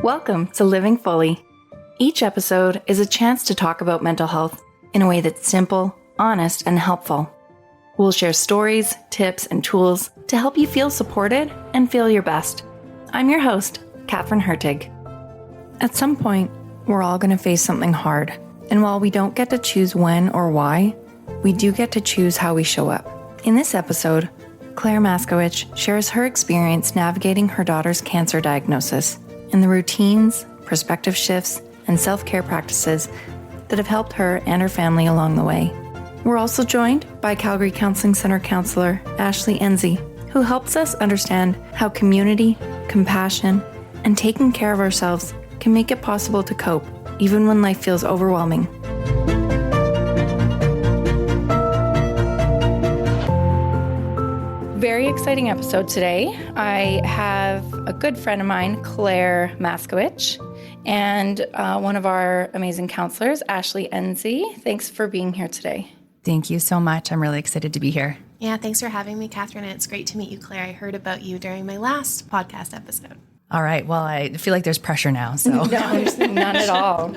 Welcome to Living Fully. Each episode is a chance to talk about mental health in a way that's simple, honest, and helpful. We'll share stories, tips, and tools to help you feel supported and feel your best. I'm your host, Catherine Hertig. At some point, we're all going to face something hard, and while we don't get to choose when or why, we do get to choose how we show up. In this episode, Claire Masikewich shares her experience navigating her daughter's cancer diagnosis and the routines, perspective shifts, and self-care practices that have helped her and her family along the way. We're also joined by Calgary Counselling Centre Counsellor Ashley Enzie, who helps us understand how community, compassion, and taking care of ourselves can make it possible to cope, even when life feels overwhelming. Very exciting episode today. I have a good friend of mine, Claire Masikewich, and one of our amazing counselors, Ashley Enzie. Thanks for being here today. Thank you so much. I'm really excited to be here. Yeah, thanks for having me, Catherine. It's great to meet you, Claire. I heard about you during my last podcast episode. All right. Well, I feel like there's pressure now. So No, there's none at all.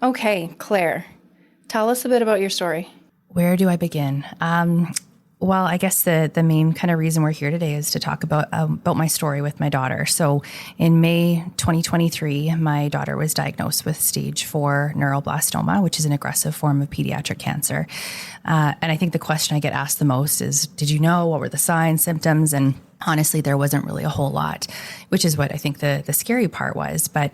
Okay, Claire, tell us a bit about your story. Where do I begin? Well, I guess the main kind of reason we're here today is to talk about my story with my daughter. So in May 2023, my daughter was diagnosed with stage 4 neuroblastoma, which is an aggressive form of pediatric cancer. And I think the question I get asked the most is, did you know? What were the signs, symptoms? And honestly, there wasn't really a whole lot, which is what I think the scary part was. But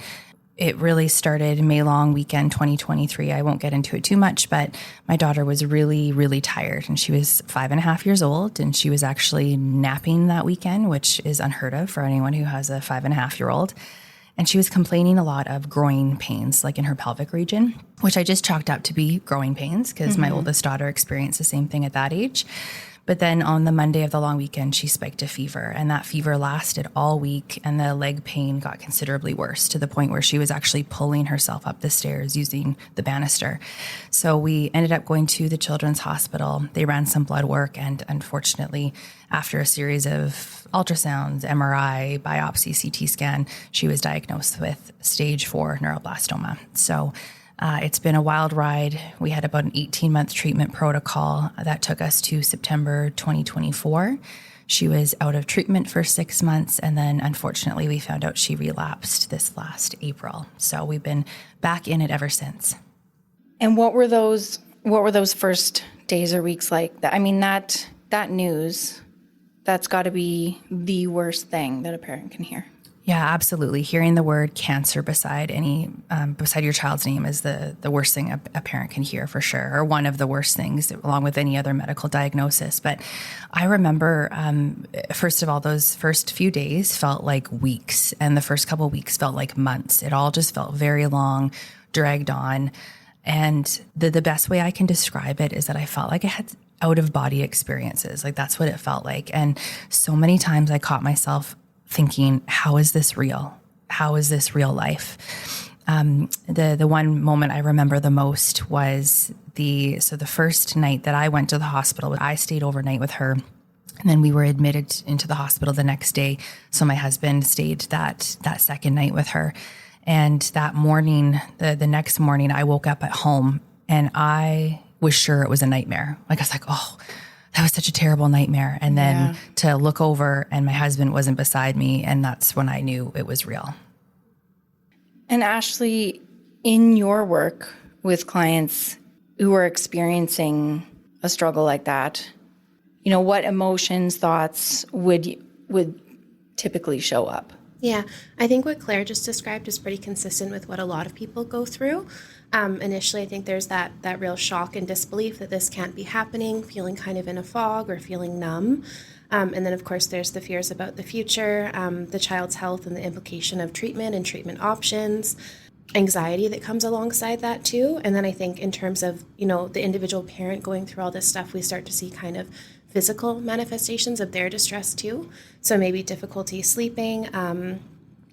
it really started May long weekend 2023. I won't get into it too much, but my daughter was really, really tired, and she was 5.5 years old, and she was actually napping that weekend, which is unheard of for anyone who has a 5.5-year-old. And she was complaining a lot of groin pains, like in her pelvic region, which I just chalked up to be growing pains because my oldest daughter experienced the same thing at that age. But then on the Monday of the long weekend, she spiked a fever, and that fever lasted all week, and the leg pain got considerably worse to the point where she was actually pulling herself up the stairs using the banister. So we ended up going to the Children's Hospital. They ran some blood work, and unfortunately, after a series of ultrasounds, MRI, biopsy, CT scan, she was diagnosed with stage 4 neuroblastoma. So it's been a wild ride. We had about an 18-month treatment protocol that took us to September 2024. She was out of treatment for 6 months, and then unfortunately we found out she relapsed this last April. So we've been back in it ever since. And what were those first days or weeks like? I mean, that news, that's got to be the worst thing that a parent can hear. Yeah, absolutely. Hearing the word cancer beside your child's name is the worst thing a parent can hear, for sure, or one of the worst things, along with any other medical diagnosis. But I remember, first of all, those first few days felt like weeks, and the first couple of weeks felt like months. It all just felt very long, dragged on. And the best way I can describe it is that I felt like I had out-of-body experiences. Like, that's what it felt like. And so many times I caught myself thinking, how is this real? How is this real life? The one moment I remember the most was the first night that I went to the hospital. I stayed overnight with her, and then we were admitted into the hospital the next day. So my husband stayed that second night with her. And that morning, the next morning, I woke up at home and I was sure it was a nightmare. Like, I was like, oh, that was such a terrible nightmare. And then to look over and my husband wasn't beside me. And that's when I knew it was real. And Ashley, in your work with clients who are experiencing a struggle like that, you know, what emotions, thoughts would typically show up? Yeah, I think what Claire just described is pretty consistent with what a lot of people go through. Initially, I think there's that real shock and disbelief that this can't be happening, feeling kind of in a fog or feeling numb. And then, of course, there's the fears about the future, the child's health and the implication of treatment and treatment options, anxiety that comes alongside that too. And then I think in terms of, you know, the individual parent going through all this stuff, we start to see kind of physical manifestations of their distress too. So maybe difficulty sleeping,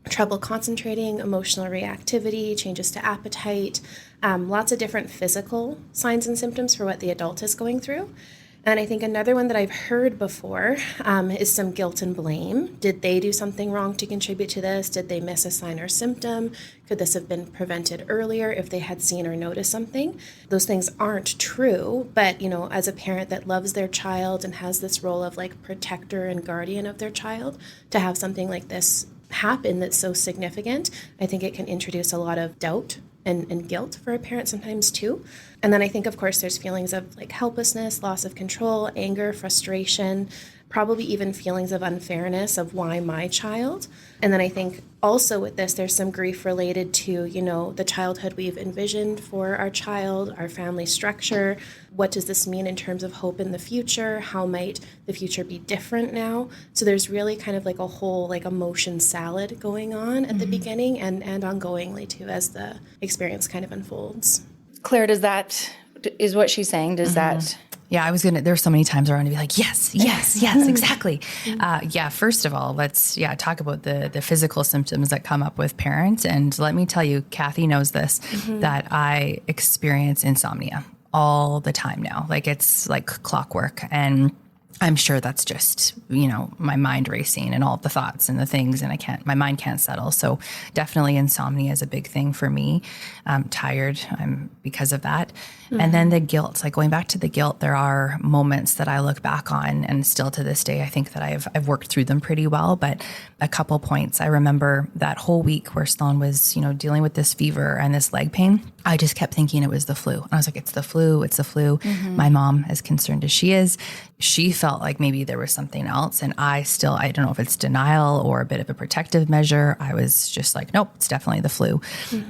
trouble concentrating, emotional reactivity, changes to appetite, lots of different physical signs and symptoms for what the adult is going through. And I think another one that I've heard before is some guilt and blame. Did they do something wrong to contribute to this? Did they miss a sign or symptom? Could this have been prevented earlier if they had seen or noticed something? Those things aren't true, but as a parent that loves their child and has this role of like protector and guardian of their child, to have something like this happen that's so significant, I think it can introduce a lot of doubt and guilt for a parent sometimes too. And then I think, of course, there's feelings of like helplessness, loss of control, anger, frustration, probably even feelings of unfairness of why my child. And then I think also with this, there's some grief related to, the childhood we've envisioned for our child, our family structure. What does this mean in terms of hope in the future? How might the future be different now? So there's really kind of like a whole like emotion salad going on at the beginning and ongoingly too as the experience kind of unfolds. Claire, is what she's saying, does that... Yeah, there's so many times where I want to be like, yes, exactly. First of all, let's talk about the physical symptoms that come up with parents. And let me tell you, Kathy knows this, that I experience insomnia all the time now. Like it's like clockwork. And I'm sure that's just, my mind racing and all the thoughts and the things, and my mind can't settle. So definitely insomnia is a big thing for me. I'm tired because of that. And then the guilt, like going back to the guilt, there are moments that I look back on, and still to this day, I think that I've worked through them pretty well. But a couple points, I remember that whole week where Sloan was, dealing with this fever and this leg pain. I just kept thinking it was the flu. And I was like, it's the flu. My mom, as concerned as she is, she felt like maybe there was something else. And I don't know if it's denial or a bit of a protective measure. I was just like, nope, it's definitely the flu.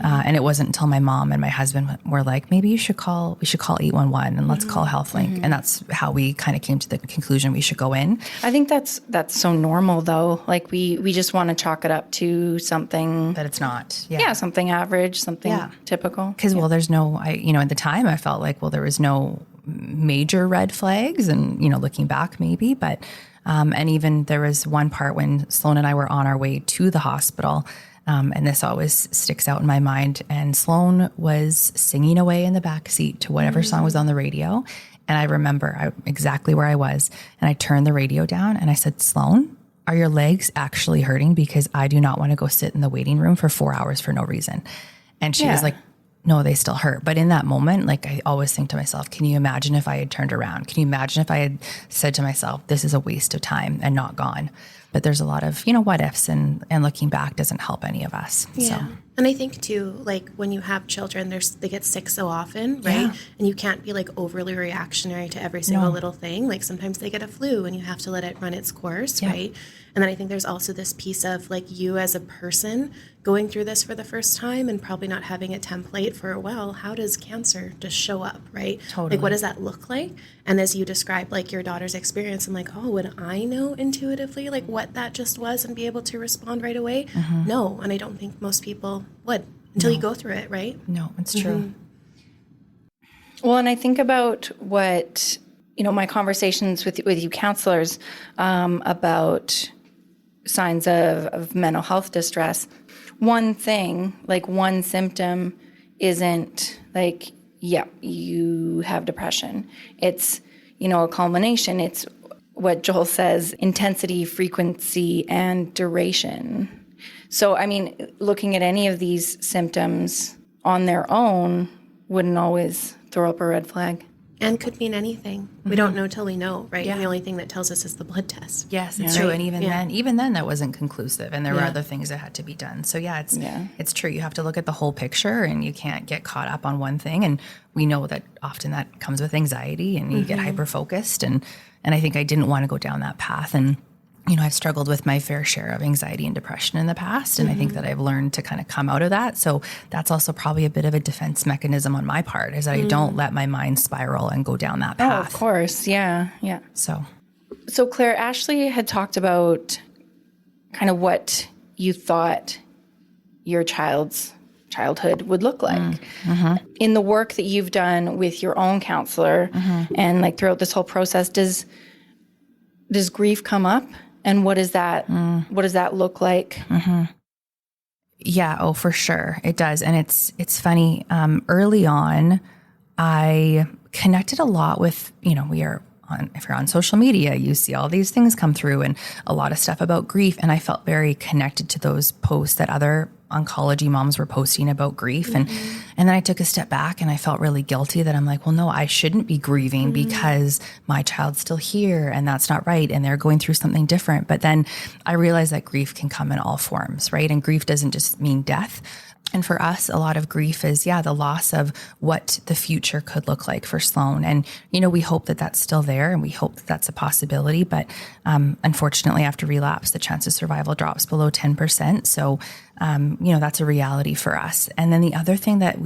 And it wasn't until my mom and my husband were like, maybe we should call 811 and let's call HealthLink. And that's how we kind of came to the conclusion we should go in. I think that's so normal though. Like we just want to chalk it up to something that it's not. Yeah, something average, something typical. Because there's no, at the time I felt like, there was no major red flags, and looking back maybe, but and even there was one part when Sloan and I were on our way to the hospital, and this always sticks out in my mind, and Sloan was singing away in the back seat to whatever song was on the radio, and I remember exactly where I was, and I turned the radio down and I said, Sloan, are your legs actually hurting? Because I do not want to go sit in the waiting room for 4 hours for no reason. And she was like, no, they still hurt. But in that moment, like I always think to myself, can you imagine if I had turned around? Can you imagine if I had said to myself, this is a waste of time and not gone? But there's a lot of, what ifs, and looking back doesn't help any of us. Yeah. So. And I think too, like when you have children, they get sick so often, right? Yeah. And you can't be like overly reactionary to every single little thing. Like sometimes they get a flu and you have to let it run its course, right? And then I think there's also this piece of like you as a person going through this for the first time and probably not having a template for, well, how does cancer just show up, right? Totally. Like what does that look like? And as you described like your daughter's experience, I'm like, oh, would I know intuitively like what that just was and be able to respond right away? No. And I don't think most people would until you go through it, right? No, it's true. Well, and I think about what, my conversations with you counselors about signs of mental health distress. One thing, like one symptom isn't like, you have depression. It's, a culmination. It's what Joel says, intensity, frequency, and duration. So, I mean, looking at any of these symptoms on their own wouldn't always throw up a red flag. And could mean anything. We don't know till we know, right? Yeah. The only thing that tells us is the blood test. Yes, it's true. And even then that wasn't conclusive, and there were other things that had to be done. So it's true. You have to look at the whole picture, and you can't get caught up on one thing. And we know that often that comes with anxiety, and you get hyper-focused. And I think I didn't want to go down that path. And I've struggled with my fair share of anxiety and depression in the past, and I think that I've learned to kind of come out of that. So that's also probably a bit of a defense mechanism on my part, is that I don't let my mind spiral and go down that path. Oh, of course. Yeah. So Claire, Ashley had talked about kind of what you thought your child's childhood would look like. In the work that you've done with your own counselor and like throughout this whole process, does grief come up? And what does that look like? Yeah, oh, for sure. It does. And it's funny. Early on, I connected a lot with, we are if you're on social media, you see all these things come through and a lot of stuff about grief. And I felt very connected to those posts that other oncology moms were posting about grief. And then I took a step back and I felt really guilty that I'm like, well, no, I shouldn't be grieving because my child's still here and that's not right. And they're going through something different. But then I realized that grief can come in all forms, right? And grief doesn't just mean death. And for us, a lot of grief is, the loss of what the future could look like for Sloan. And, we hope that that's still there and we hope that that's a possibility. But unfortunately, after relapse, the chance of survival drops below 10%. So, that's a reality for us. And then the other thing that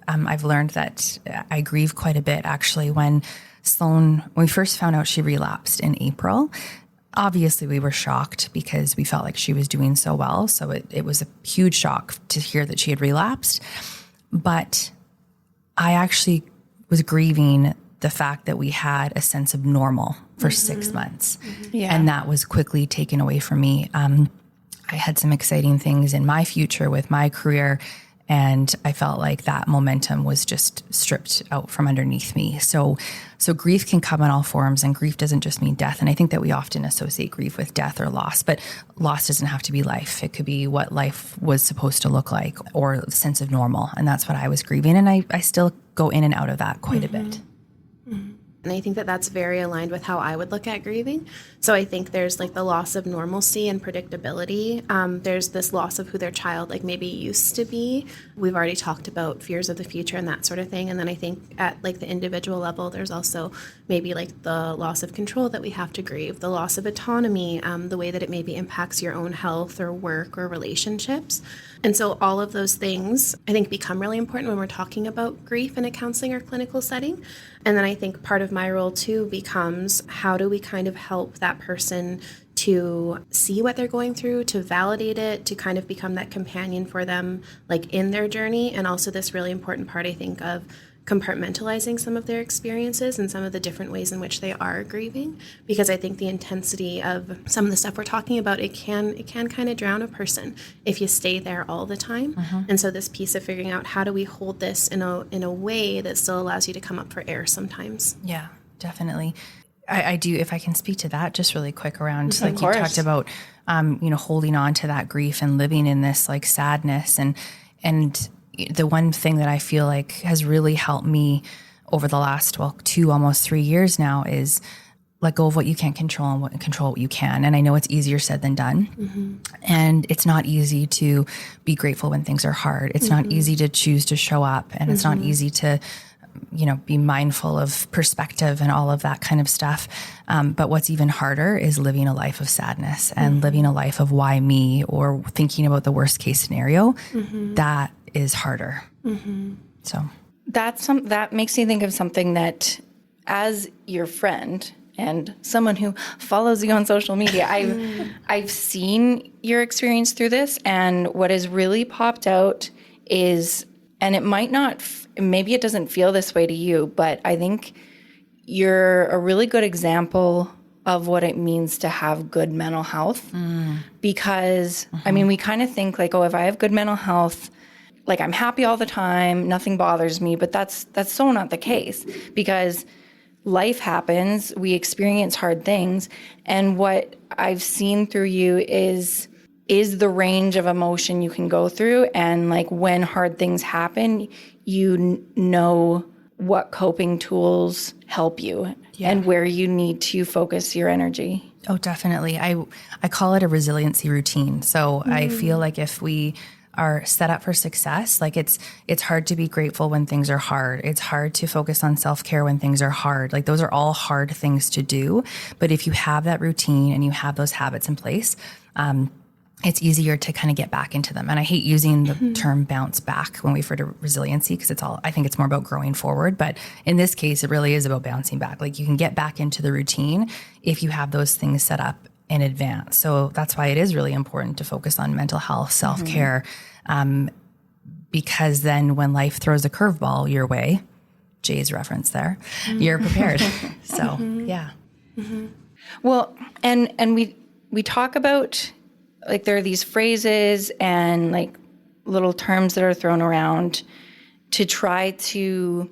I've learned that I grieve quite a bit actually when we first found out she relapsed in April. Obviously, we were shocked because we felt like she was doing so well. So it was a huge shock to hear that she had relapsed. But I actually was grieving the fact that we had a sense of normal for 6 months. Yeah. And that was quickly taken away from me. I had some exciting things in my future with my career, and I felt like that momentum was just stripped out from underneath me. So grief can come in all forms, and grief doesn't just mean death. And I think that we often associate grief with death or loss, but loss doesn't have to be life. It could be what life was supposed to look like or a sense of normal. And that's what I was grieving. And I still go in and out of that quite a bit. And I think that that's very aligned with how I would look at grieving. So I think there's like the loss of normalcy and predictability. There's this loss of who their child like maybe used to be. We've already talked about fears of the future and that sort of thing. And then I think at like the individual level, there's also maybe like the loss of control that we have to grieve, the loss of autonomy, the way that it maybe impacts your own health or work or relationships. And so all of those things, I think, become really important when we're talking about grief in a counseling or clinical setting. And then I think part of my role, too, becomes how do we kind of help that person to see what they're going through, to validate it, to kind of become that companion for them, like in their journey. And also this really important part, I think, of compartmentalizing some of their experiences and some of the different ways in which they are grieving, because I think the intensity of some of the stuff we're talking about, it can kind of drown a person if you stay there all the time. And so this piece of figuring out how do we hold this in a way that still allows you to come up for air sometimes. Yeah, definitely. I do, if I can speak to that just really quick around, like you talked about, holding on to that grief and living in this like sadness and the one thing that I feel like has really helped me over the last, 2, almost 3 years now is let go of what you can't control and control what you can. And I know it's easier said than done. And it's not easy to be grateful when things are hard. It's not easy to choose to show up, and it's not easy to, be mindful of perspective and all of that kind of stuff. But what's even harder is living a life of sadness and living a life of why me, or thinking about the worst case scenario. That is harder. So that makes me think of something that, as your friend and someone who follows you on social media, I've seen your experience through this, and what has really popped out is, and it might not, maybe it doesn't feel this way to you, but I think you're a really good example of what it means to have good mental health. Because I mean, we kind of think like, oh, if I have good mental health, like I'm happy all the time, nothing bothers me, but that's so not the case, because life happens, we experience hard things, and what I've seen through you is the range of emotion you can go through, and like when hard things happen, you know what coping tools help you and where you need to focus your energy. Oh, definitely. I call it a resiliency routine. So I feel like if we are set up for success, like it's hard to be grateful when things are hard. It's hard to focus on self-care when things are hard. Like those are all hard things to do. But if you have that routine and you have those habits in place, it's easier to kind of get back into them. And I hate using the term bounce back when we refer to resiliency, because I think it's more about growing forward. But in this case, it really is about bouncing back. Like you can get back into the routine if you have those things set up in advance. So that's why it is really important to focus on mental health, self-care, because then when life throws a curveball your way, Jay's reference there, you're prepared. So, yeah. Well, and we talk about, like, there are these phrases and like little terms that are thrown around to try to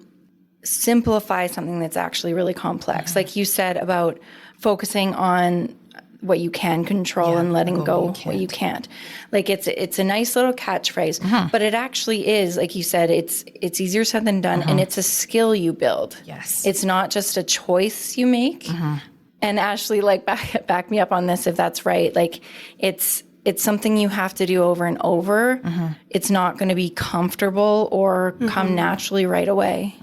simplify something that's actually really complex. Like you said about focusing on what you can control and letting go what you can't. Like it's a nice little catchphrase, but it actually is, like you said, it's easier said than done, and it's a skill you build. Yes. It's not just a choice you make. And Ashley, like back me up on this if that's right. Like it's something you have to do over and over. It's not going to be comfortable or come naturally right away.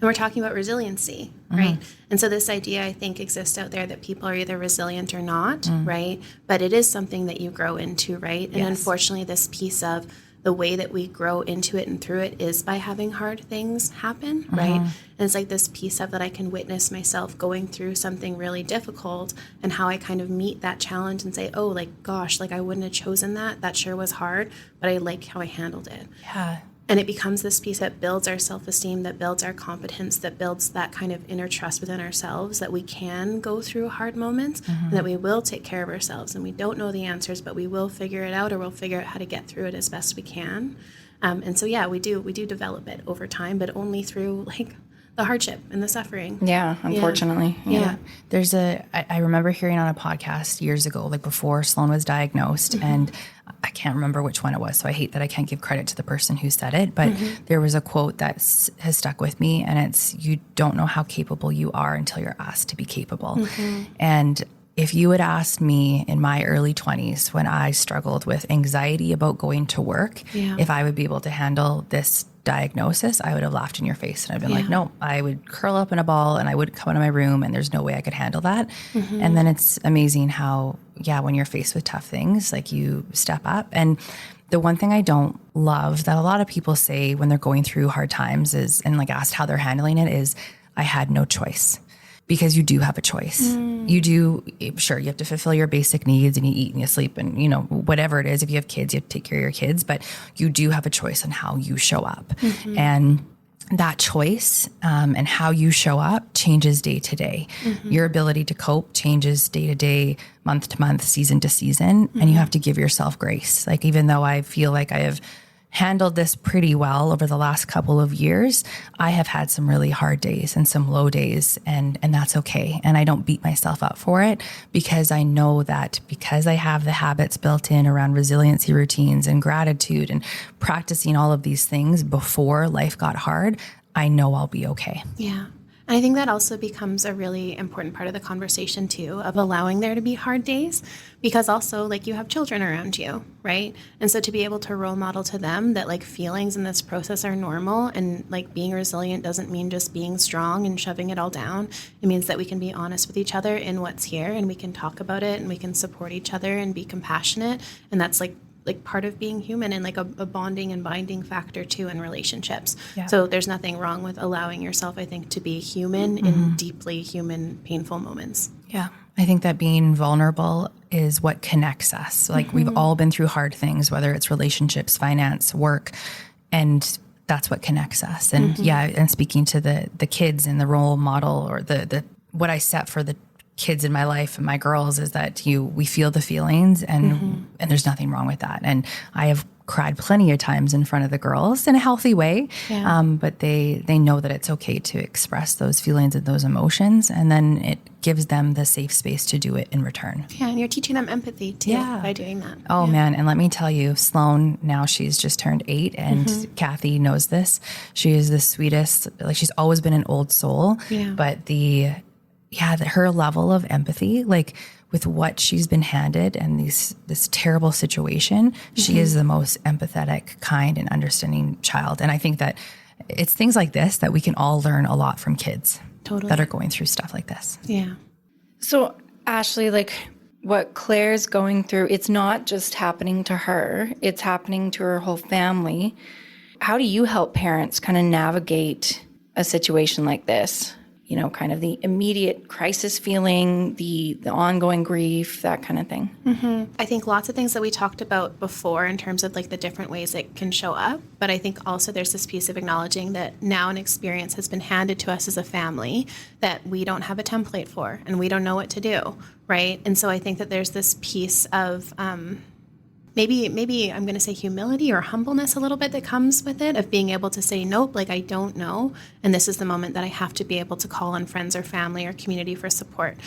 And we're talking about resiliency, right? And so this idea, I think, exists out there that people are either resilient or not, right? But it is something that you grow into, right? And unfortunately, this piece of the way that we grow into it and through it is by having hard things happen, right? And it's like this piece of that I can witness myself going through something really difficult and how I kind of meet that challenge and say, oh, like, gosh, like I wouldn't have chosen that. That sure was hard, but I like how I handled it. Yeah. And it becomes this piece that builds our self-esteem, that builds our competence, that builds that kind of inner trust within ourselves, that we can go through hard moments and that we will take care of ourselves. And we don't know the answers, but we will figure it out, or we'll figure out how to get through it as best we can. And so, yeah, we do develop it over time, but only through like the hardship and the suffering. Yeah, unfortunately. Yeah. There's I remember hearing on a podcast years ago, like before Sloan was diagnosed, and I can't remember which one it was, so I hate that I can't give credit to the person who said it, but there was a quote that has stuck with me, and it's, you don't know how capable you are until you're asked to be capable. And if you had asked me in my early 20s, when I struggled with anxiety about going to work, if I would be able to handle this diagnosis, I would have laughed in your face and I'd been like, no, I would curl up in a ball and I would come out of my room and there's no way I could handle that. And then it's amazing how, when you're faced with tough things, like you step up. And the one thing I don't love that a lot of people say when they're going through hard times is, and like asked how they're handling it, is I had no choice. Because you do have a choice. You do, sure, you have to fulfill your basic needs and you eat and you sleep and, you know, whatever it is. If you have kids, you have to take care of your kids, but you do have a choice on how you show up. And that choice and how you show up changes day to day. Your ability to cope changes day to day, month to month, season to season, and you have to give yourself grace. Like, even though I feel like I have handled this pretty well over the last couple of years, I have had some really hard days and some low days, and that's okay. And I don't beat myself up for it, because I know that because I have the habits built in around resiliency routines and gratitude and practicing all of these things before life got hard, I know I'll be okay. Yeah. And I think that also becomes a really important part of the conversation too, of allowing there to be hard days, because also like you have children around you, right? And so to be able to role model to them that like feelings in this process are normal, and like being resilient doesn't mean just being strong and shoving it all down. It means that we can be honest with each other in what's here, and we can talk about it, and we can support each other and be compassionate. And that's like part of being human, and like a bonding and binding factor too in relationships. So there's nothing wrong with allowing yourself, I think, to be human in deeply human, painful moments. Yeah. I think that being vulnerable is what connects us. Like we've all been through hard things, whether it's relationships, finance, work, and that's what connects us. And and speaking to the kids and the role model, or the what I set for the kids in my life and my girls, is that we feel the feelings, and there's nothing wrong with that. And I have cried plenty of times in front of the girls in a healthy way, but they know that it's okay to express those feelings and those emotions, and then it gives them the safe space to do it in return. Yeah, and you're teaching them empathy too by doing that. Oh man, and let me tell you, Sloan, now she's just turned 8, and Kathy knows this. She is the sweetest, like she's always been an old soul, but her level of empathy, like with what she's been handed and this terrible situation, she is the most empathetic, kind, and understanding child. And I think that it's things like this that we can all learn a lot from kids that are going through stuff like this. Yeah. So Ashley, like what Claire's going through, it's not just happening to her, it's happening to her whole family. How do you help parents kind of navigate a situation like this? You know, kind of the immediate crisis feeling, the ongoing grief, that kind of thing. I think lots of things that we talked about before in terms of like the different ways it can show up. But I think also there's this piece of acknowledging that now an experience has been handed to us as a family that we don't have a template for, and we don't know what to do, right? And so I think that there's this piece of maybe I'm going to say humility or humbleness a little bit that comes with it, of being able to say, nope, like I don't know. And this is the moment that I have to be able to call on friends or family or community for support.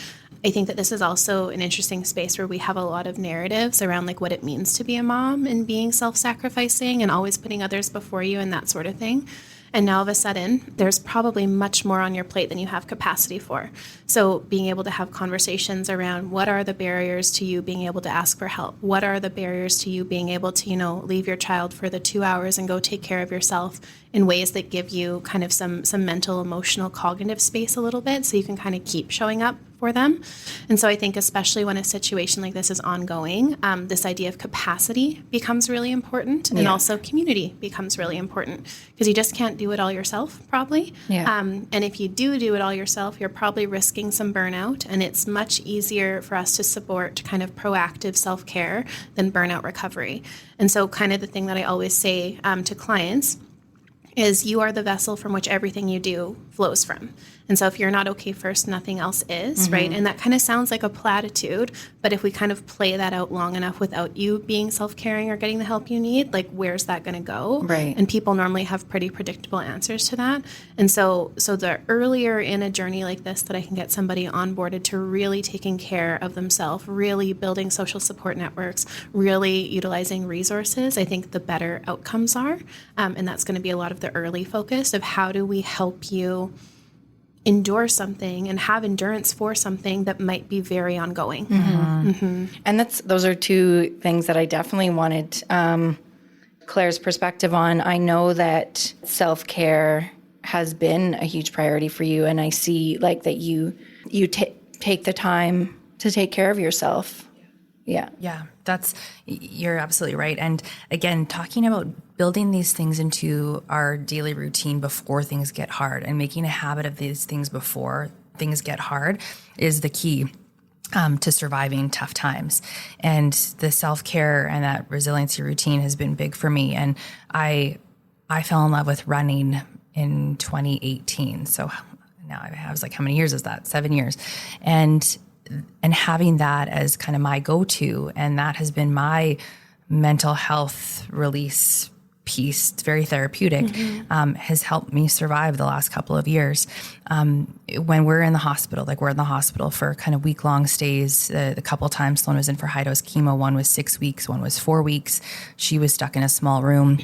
I think that this is also an interesting space where we have a lot of narratives around like what it means to be a mom and being self-sacrificing and always putting others before you and that sort of thing. And now all of a sudden, there's probably much more on your plate than you have capacity for. So being able to have conversations around what are the barriers to you being able to ask for help? What are the barriers to you being able to, leave your child for the 2 hours and go take care of yourself in ways that give you kind of some mental, emotional, cognitive space a little bit so you can kind of keep showing up for them. And so I think especially when a situation like this is ongoing, this idea of capacity becomes really important, and also community becomes really important, because you just can't do it all yourself, probably. And if you do it all yourself, you're probably risking some burnout, and it's much easier for us to support kind of proactive self-care than burnout recovery. And so kind of the thing that I always say to clients is you are the vessel from which everything you do flows from. And so if you're not okay first, nothing else is, right? And that kind of sounds like a platitude, but if we kind of play that out long enough without you being self-caring or getting the help you need, like where's that going to go? Right. And people normally have pretty predictable answers to that. And so the earlier in a journey like this that I can get somebody onboarded to really taking care of themselves, really building social support networks, really utilizing resources, I think the better outcomes are. And that's going to be a lot of the early focus of how do we help you endure something and have endurance for something that might be very ongoing. And those are two things that I definitely wanted Claire's perspective on. I know that self-care has been a huge priority for you, and I see like that you take the time to take care of yourself. Yeah, you're absolutely right. And again, talking about building these things into our daily routine before things get hard and making a habit of these things before things get hard is the key to surviving tough times. And the self-care and that resiliency routine has been big for me. And I fell in love with running in 2018. So now I was like, how many years is that? 7 years. And having that as kind of my go-to, and that has been my mental health release piece. It's very therapeutic, has helped me survive the last couple of years. When we're in the hospital, like we're in the hospital for kind of week-long stays, the couple times Sloan was in for high-dose chemo, one was 6 weeks, one was 4 weeks. She was stuck in a small room.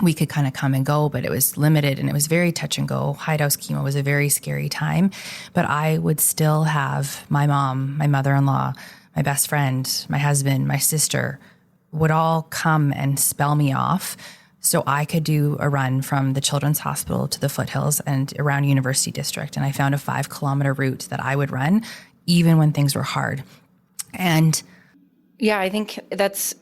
We could kind of come and go, but it was limited and it was very touch and go. High-dose chemo was a very scary time, but I would still have my mom, my mother-in-law, my best friend, my husband, my sister would all come and spell me off so I could do a run from the Children's Hospital to the foothills and around University District. And I found a 5-kilometer route that I would run even when things were hard. And yeah, I think that's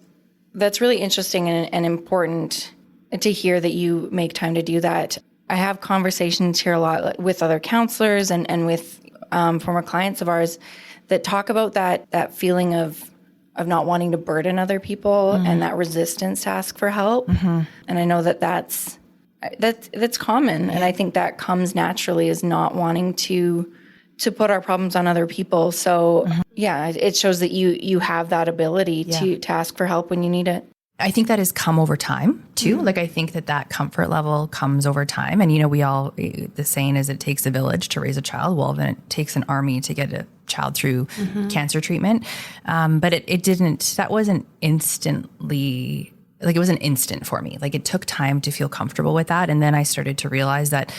really interesting and important to hear that you make time to do that. I have conversations here a lot with other counselors and with former clients of ours that talk about that feeling of not wanting to burden other people and that resistance to ask for help. And I know that's common. And I think that comes naturally, is not wanting to put our problems on other people. So yeah, it shows that you have that ability to ask for help when you need it. I think that has come over time too. Like I think that comfort level comes over time. And, the saying is it takes a village to raise a child. Well, then it takes an army to get a child through cancer treatment. But that wasn't instantly, like it wasn't instant for me. Like it took time to feel comfortable with that. And then I started to realize that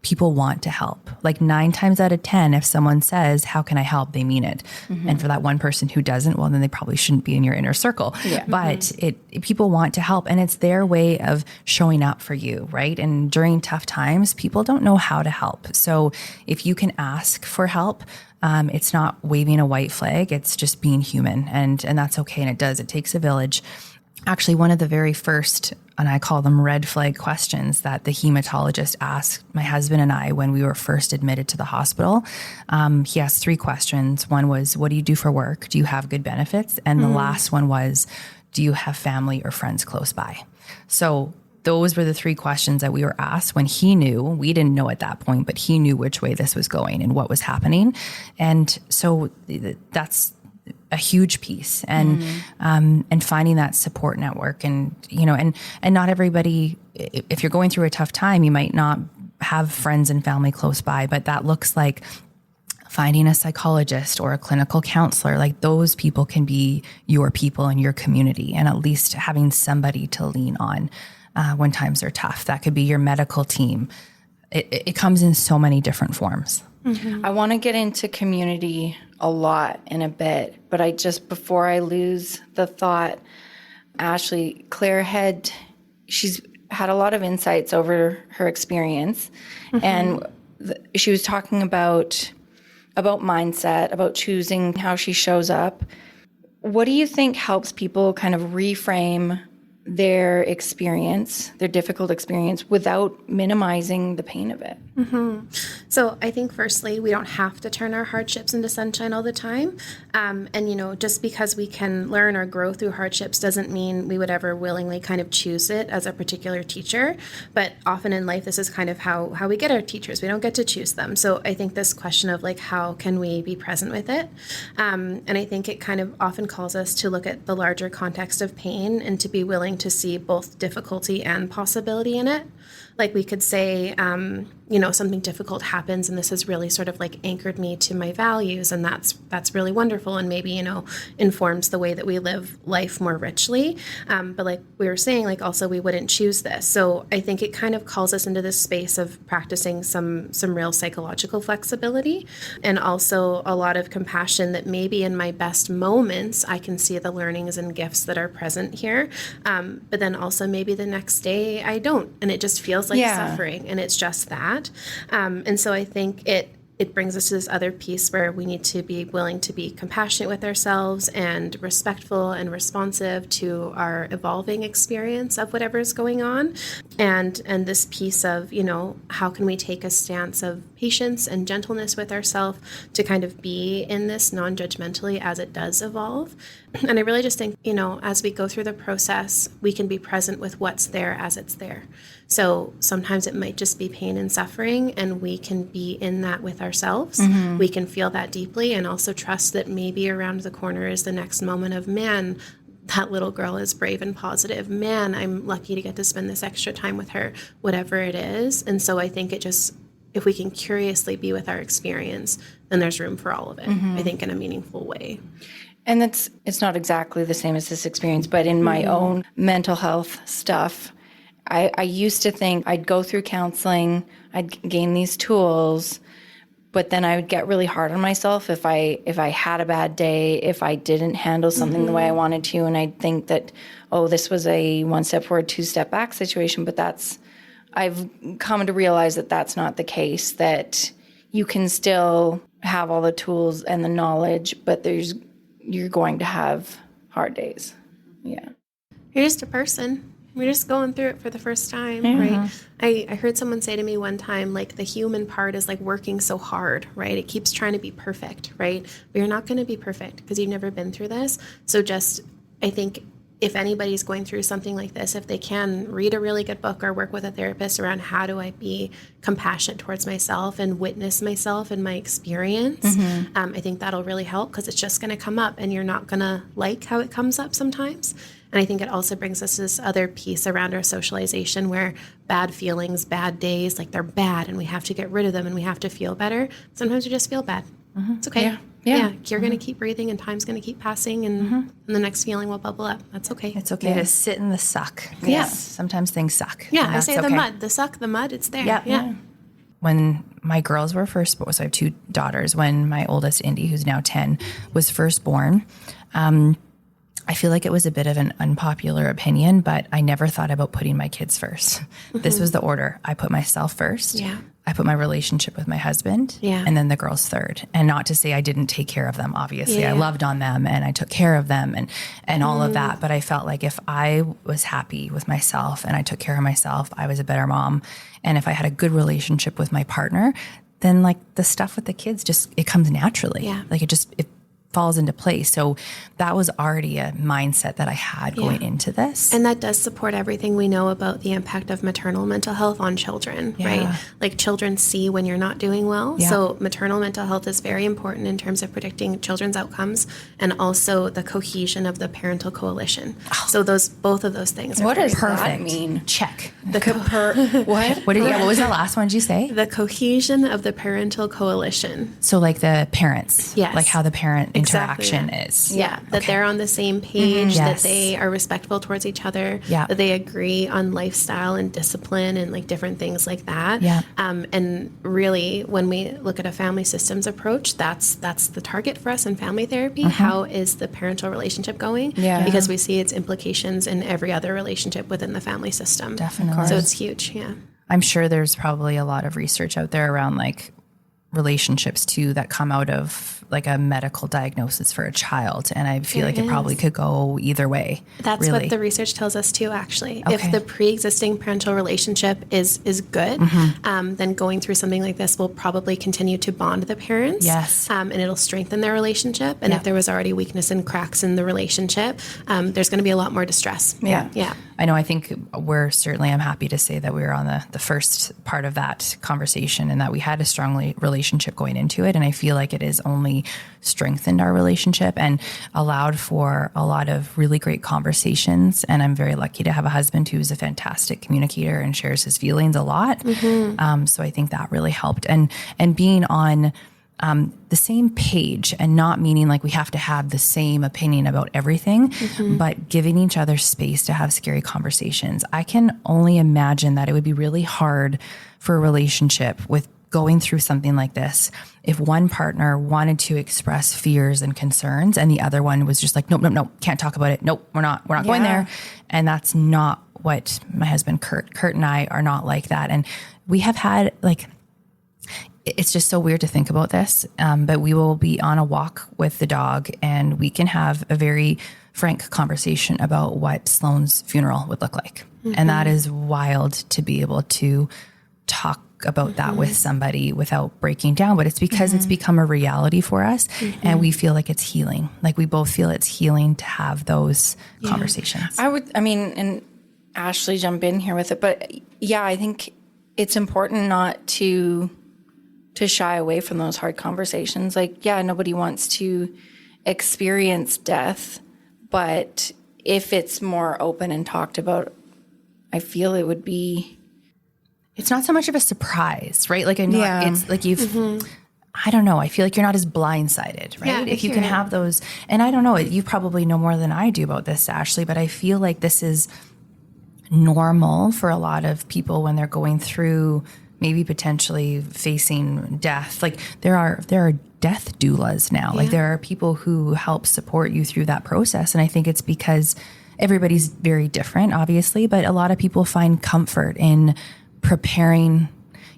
people want to help. Like 9 times out of 10, if someone says, how can I help? They mean it. And for that one person who doesn't, well, then they probably shouldn't be in your inner circle. Yeah. But people want to help, and it's their way of showing up for you, right? And during tough times, people don't know how to help. So if you can ask for help, it's not waving a white flag. It's just being human, and that's okay. And it takes a village. Actually, one of the very first, and I call them red flag questions, that the hematologist asked my husband and I when we were first admitted to the hospital, he asked 3 questions. One was, what do you do for work? Do you have good benefits? And the last one was, do you have family or friends close by? So those were the 3 questions that we were asked when he knew. We didn't know at that point, but he knew which way this was going and what was happening. And so that's a huge piece, and finding that support network, and not everybody, if you're going through a tough time, you might not have friends and family close by, but that looks like finding a psychologist or a clinical counselor. Like, those people can be your people in your community, and at least having somebody to lean on when times are tough. That could be your medical team. It comes in so many different forms. I want to get into community a lot in a bit, but before I lose the thought, Ashley, she's had a lot of insights over her experience, and she was talking about mindset, about choosing how she shows up. What do you think helps people kind of reframe their experience, their difficult experience, without minimizing the pain of it? So I think firstly, we don't have to turn our hardships into sunshine all the time. And just because we can learn or grow through hardships doesn't mean we would ever willingly kind of choose it as a particular teacher. But often in life, this is kind of how we get our teachers. We don't get to choose them. So I think this question of like, how can we be present with it? And I think it kind of often calls us to look at the larger context of pain and to be willing to see both difficulty and possibility in it. Like, we could say, something difficult happens and this has really sort of like anchored me to my values, and that's really wonderful, and maybe, informs the way that we live life more richly. But like we were saying, like, also we wouldn't choose this. So I think it kind of calls us into this space of practicing some real psychological flexibility, and also a lot of compassion that maybe in my best moments, I can see the learnings and gifts that are present here. But then also maybe the next day I don't, and it just feels like suffering, and it's just that. And so I think it brings us to this other piece where we need to be willing to be compassionate with ourselves and respectful and responsive to our evolving experience of whatever is going on. And this piece of, how can we take a stance of patience and gentleness with ourselves to kind of be in this non-judgmentally as it does evolve. And I really just think, as we go through the process, we can be present with what's there as it's there. So sometimes it might just be pain and suffering, and we can be in that with ourselves. We can feel that deeply, and also trust that maybe around the corner is the next moment of, man, that little girl is brave and positive. Man, I'm lucky to get to spend this extra time with her, whatever it is. And so I think if we can curiously be with our experience, then there's room for all of it, I think, in a meaningful way. And it's not exactly the same as this experience, but in my own mental health stuff, I used to think I'd go through counseling, I'd gain these tools, but then I would get really hard on myself if I had a bad day, if I didn't handle something the way I wanted to, and I'd think that, this was a one step forward, two step back situation. But I've come to realize that that's not the case, that you can still have all the tools and the knowledge, but you're going to have hard days. Yeah. You're just a person. We're just going through it for the first time, right? I heard someone say to me one time, like, the human part is like working so hard, right? It keeps trying to be perfect, right? But you're not going to be perfect because you've never been through this. So I think if anybody's going through something like this, if they can read a really good book or work with a therapist around how do I be compassionate towards myself and witness myself and my experience, I think that'll really help, because it's just going to come up and you're not going to like how it comes up sometimes. And I think it also brings us this other piece around our socialization where bad feelings, bad days, like, they're bad and we have to get rid of them and we have to feel better. Sometimes we just feel bad. It's okay. Yeah. You're going to keep breathing and time's going to keep passing and the next feeling will bubble up. That's okay. It's okay to sit in the suck. Yes. Sometimes things suck. Yeah. I say the mud, the suck, the mud, it's there. Yeah. When my girls were first born, so I have two daughters, when my oldest, Indy, who's now 10, was first born, I feel like it was a bit of an unpopular opinion, but I never thought about putting my kids first. This was the order. I put myself first. Yeah. I put my relationship with my husband, and then the girls third. And not to say I didn't take care of them, obviously. I loved on them and I took care of them and all of that. But I felt like if I was happy with myself and I took care of myself, I was a better mom. And if I had a good relationship with my partner, then like the stuff with the kids it comes naturally. Yeah. Like falls into place. So that was already a mindset that I had going into this. And that does support everything we know about the impact of maternal mental health on children, right? Like children see when you're not doing well. Yeah. So maternal mental health is very important in terms of predicting children's outcomes and also the cohesion of the parental coalition. So both of those things are What does very that mean? Check. What? What was the last one did you say? the cohesion of the parental coalition. So like the parents, Yes. like how the parent Exactly, interaction yeah. is. Yeah, that they're on the same page, Yes. that they are respectful towards each other, Yeah. that they agree on lifestyle and discipline and like different things like that. Yeah. And really, when we look at a family systems approach, that's the target for us in family therapy. How is the parental relationship going? Yeah. Because we see its implications in every other relationship within the family system. Definitely. So it's huge. Yeah. I'm sure there's probably a lot of research out there around like relationships too that come out of like a medical diagnosis for a child. And I feel like it probably could go either way. That's really. what the research tells us too, actually. Okay. If the pre-existing parental relationship is good, then going through something like this will probably continue to bond the parents. Yes. And it'll strengthen their relationship. And if there was already weakness and cracks in the relationship, there's going to be a lot more distress. Yeah. Yeah. I think I'm happy to say that we were on the first part of that conversation and that we had a strong relationship going into it. And I feel like it has only strengthened our relationship and allowed for a lot of really great conversations. And I'm very lucky to have a husband who's a fantastic communicator and shares his feelings a lot. So I think that really helped. And being on the same page, and not meaning like we have to have the same opinion about everything, but giving each other space to have scary conversations. I can only imagine that it would be really hard for a relationship with going through something like this if one partner wanted to express fears and concerns and the other one was just like, nope, can't talk about it. Nope, we're not going there. And that's not what my husband, Kurt and I are not like that. And we have had like, it's just so weird to think about this, but we will be on a walk with the dog and we can have a very frank conversation about what Sloan's funeral would look like. And that is wild to be able to talk about that with somebody without breaking down, but it's because it's become a reality for us and we feel like it's healing. Like we both feel it's healing to have those conversations. And Ashley jump in here with it, but yeah, I think it's important not to shy away from those hard conversations. Like, yeah, nobody wants to experience death, but if it's more open and talked about, I feel it would be... It's not so much of a surprise, right? Like, it's like you've... I don't know. I feel like you're not as blindsided, right? Yeah, if you can have those... And I don't know, you probably know more than I do about this, Ashley, but I feel like this is normal for a lot of people when they're going through maybe potentially facing death. Like there are death doulas now. Like there are people who help support you through that process. And I think it's because everybody's very different, obviously, but a lot of people find comfort in preparing.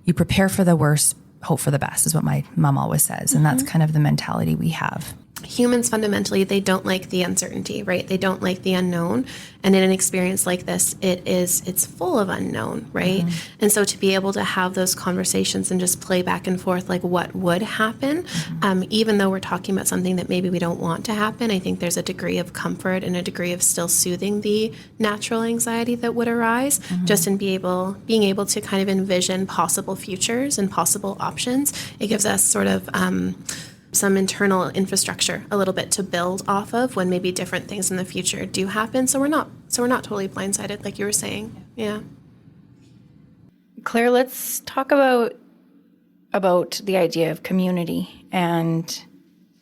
You prepare for the worst, hope for the best is what my mom always says. And that's kind of the mentality we have. Humans fundamentally, they don't like the uncertainty, right? They don't like the unknown. And in an experience like this, it's full of unknown, right? And so to be able to have those conversations and just play back and forth, like what would happen, even though we're talking about something that maybe we don't want to happen, I think there's a degree of comfort and a degree of still soothing the natural anxiety that would arise, just in being able to kind of envision possible futures and possible options. It gives us sort of some internal infrastructure a little bit to build off of when maybe different things in the future do happen. So we're not totally blindsided, like you were saying. Yeah. Claire, let's talk about the idea of community and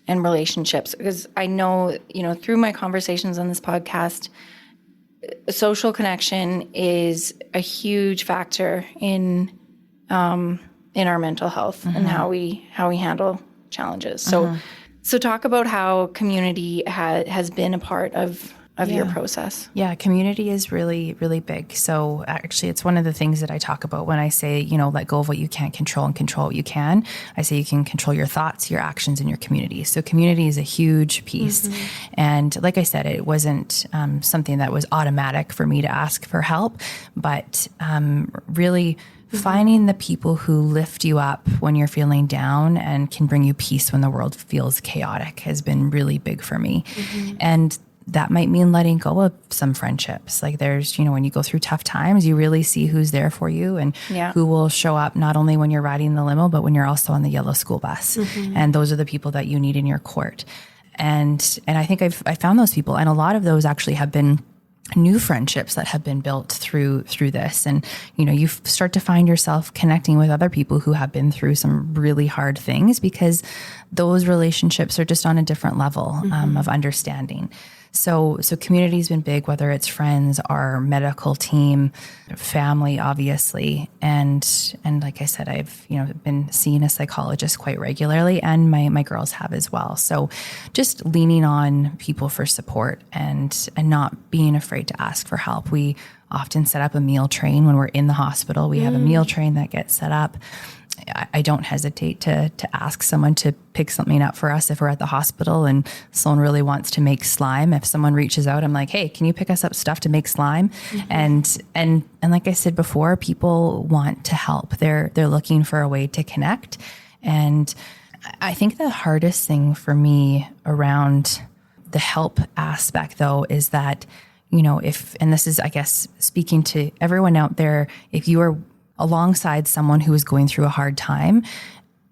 relationships, because I know, through my conversations on this podcast, social connection is a huge factor in our mental health and how we handle challenges. So talk about how community has been a part of your process. Yeah, community is really, really big. So actually, it's one of the things that I talk about when I say, let go of what you can't control and control what you can. I say you can control your thoughts, your actions, and your community. So community is a huge piece. And like I said, it wasn't something that was automatic for me to ask for help, but really finding the people who lift you up when you're feeling down and can bring you peace when the world feels chaotic has been really big for me. And that might mean letting go of some friendships. Like there's, when you go through tough times, you really see who's there for you and who will show up not only when you're riding the limo, but when you're also on the yellow school bus. And those are the people that you need in your court. And I think I found those people, and a lot of those actually have been new friendships that have been built through this. And, you start to find yourself connecting with other people who have been through some really hard things, because those relationships are just on a different level of understanding. So community's been big, whether it's friends, our medical team, family, obviously. And like I said, I've, been seeing a psychologist quite regularly, and my girls have as well. So just leaning on people for support and not being afraid to ask for help. We often set up a meal train when we're in the hospital. We have a meal train that gets set up. I don't hesitate to ask someone to pick something up for us if we're at the hospital and Sloan really wants to make slime. If someone reaches out, I'm like, hey, can you pick us up stuff to make slime? And like I said before, people want to help. They're looking for a way to connect. And I think the hardest thing for me around the help aspect, though, is that, and this is, I guess, speaking to everyone out there, if you are alongside someone who is going through a hard time,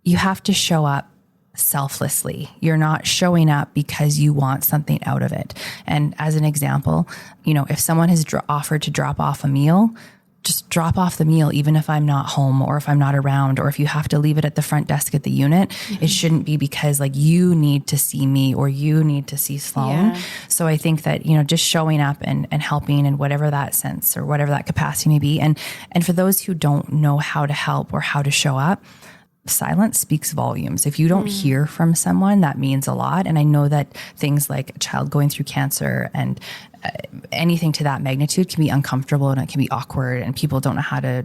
you have to show up selflessly. You're not showing up because you want something out of it. And as an example, if someone has offered to drop off a meal, just drop off the meal, even if I'm not home or if I'm not around, or if you have to leave it at the front desk at the unit, it shouldn't be because you need to see me or you need to see Sloan. So I think that, just showing up and helping in whatever that sense or whatever that capacity may be. And for those who don't know how to help or how to show up, silence speaks volumes. If you don't hear from someone, that means a lot. And I know that things like a child going through cancer and anything to that magnitude can be uncomfortable and it can be awkward and people don't know how to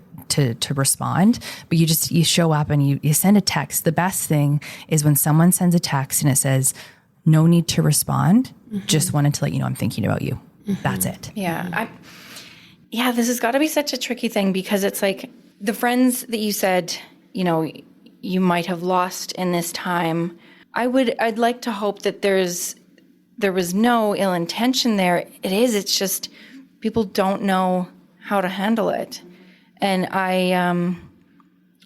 respond. But you show up and you send a text. The best thing is when someone sends a text and it says, no need to respond. Just wanted to let you know I'm thinking about you. That's it. Yeah. This has got to be such a tricky thing, because it's like the friends that you said, you might have lost in this time. I'd like to hope that there was no ill intention there. It's just people don't know how to handle it. And I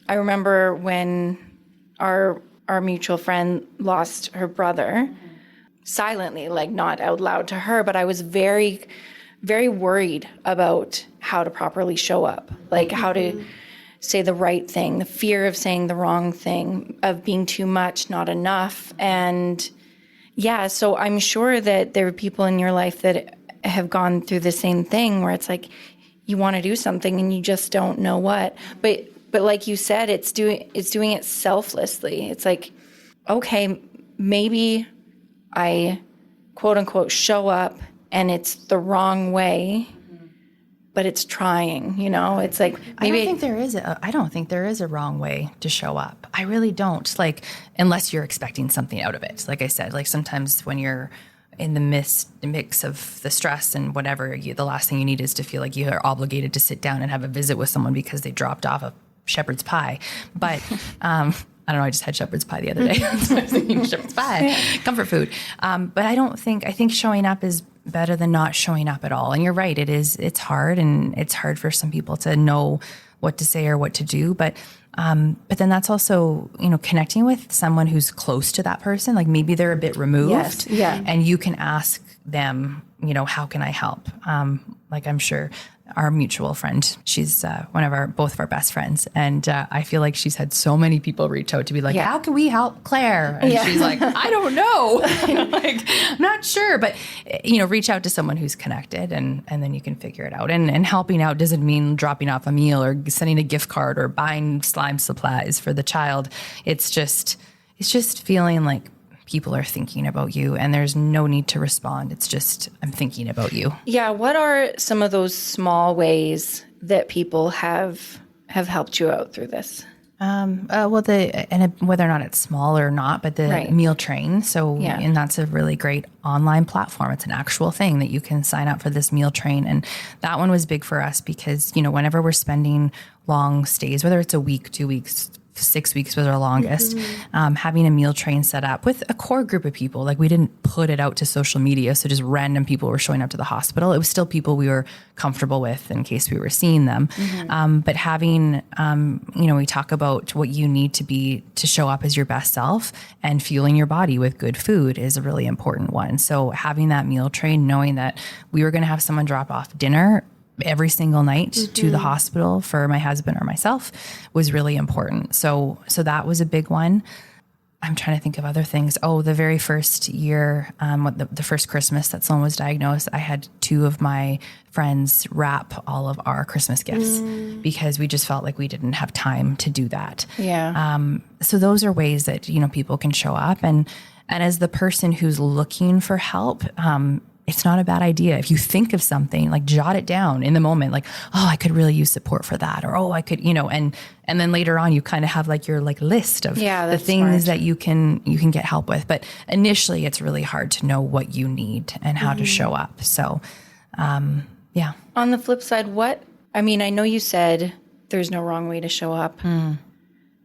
remember when our mutual friend lost her brother, silently, like not out loud to her, but I was very, very worried about how to properly show up, like how to say the right thing, the fear of saying the wrong thing, of being too much, not enough. And so I'm sure that there are people in your life that have gone through the same thing, where it's like you want to do something and you just don't know what. But like you said, it's doing it selflessly. It's like, okay, maybe I quote unquote show up and it's the wrong way, but it's trying, it's like, maybe I don't think there is a wrong way to show up. I really don't, unless you're expecting something out of it. Like I said, sometimes when you're in the mix of the stress and whatever, the last thing you need is to feel like you are obligated to sit down and have a visit with someone because they dropped off a shepherd's pie. But, I don't know, I just had shepherd's pie the other day. So I was thinking shepherd's pie, comfort food. But I think showing up is better than not showing up at all. And you're right, it's hard, and it's hard for some people to know what to say or what to do. But then that's also, connecting with someone who's close to that person, like maybe they're a bit removed, and you can ask them, how can I help? Like I'm sure our mutual friend, she's both of our best friends. And I feel like she's had so many people reach out to be like, how can we help Claire? And she's like, I don't know. I'm not sure. But, reach out to someone who's connected and then you can figure it out. And helping out doesn't mean dropping off a meal or sending a gift card or buying slime supplies for the child. It's just feeling like people are thinking about you and there's no need to respond. It's just, I'm thinking about you. Yeah. What are some of those small ways that people have helped you out through this? Whether or not it's small or not, but the meal train. So, and that's a really great online platform. It's an actual thing that you can sign up for this meal train. And that one was big for us because, whenever we're spending long stays, whether it's a week, 2 weeks, 6 weeks was our longest, having a meal train set up with a core group of people. Like we didn't put it out to social media. So just random people were showing up to the hospital. It was still people we were comfortable with in case we were seeing them. But having, we talk about what you need to show up as your best self, and fueling your body with good food is a really important one. So having that meal train, knowing that we were going to have someone drop off dinner every single night to the hospital for my husband or myself was really important. So that was a big one. I'm trying to think of other things. Oh, the very first year, the first Christmas that Sloan was diagnosed, I had 2 of my friends wrap all of our Christmas gifts because we just felt like we didn't have time to do that. Yeah. So those are ways that, people can show up. And as the person who's looking for help, it's not a bad idea. If you think of something, like jot it down in the moment, like, oh, I could really use support for that. Or, oh, I could, and then later on you kind of have like your list of the things that you can get help with. But initially it's really hard to know what you need and how to show up. So, yeah. On the flip side, I know you said there's no wrong way to show up,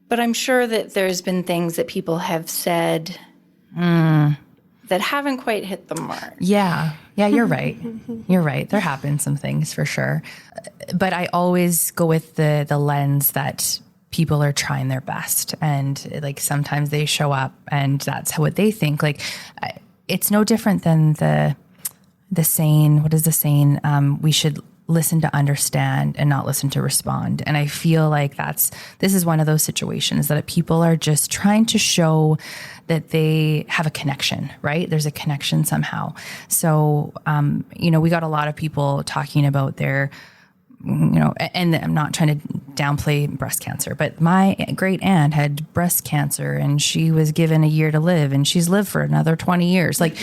but I'm sure that there's been things that people have said that haven't quite hit the mark. Yeah, you're right. You're right. There have been some things for sure. But I always go with the lens that people are trying their best. And like sometimes they show up and that's what they think. Like it's no different than the saying, what is the saying? We should listen to understand and not listen to respond. And I feel like this is one of those situations that people are just trying to show that they have a connection, right? There's a connection somehow. So, we got a lot of people talking about their, and I'm not trying to downplay breast cancer, but my great aunt had breast cancer and she was given a year to live and she's lived for another 20 years. Like,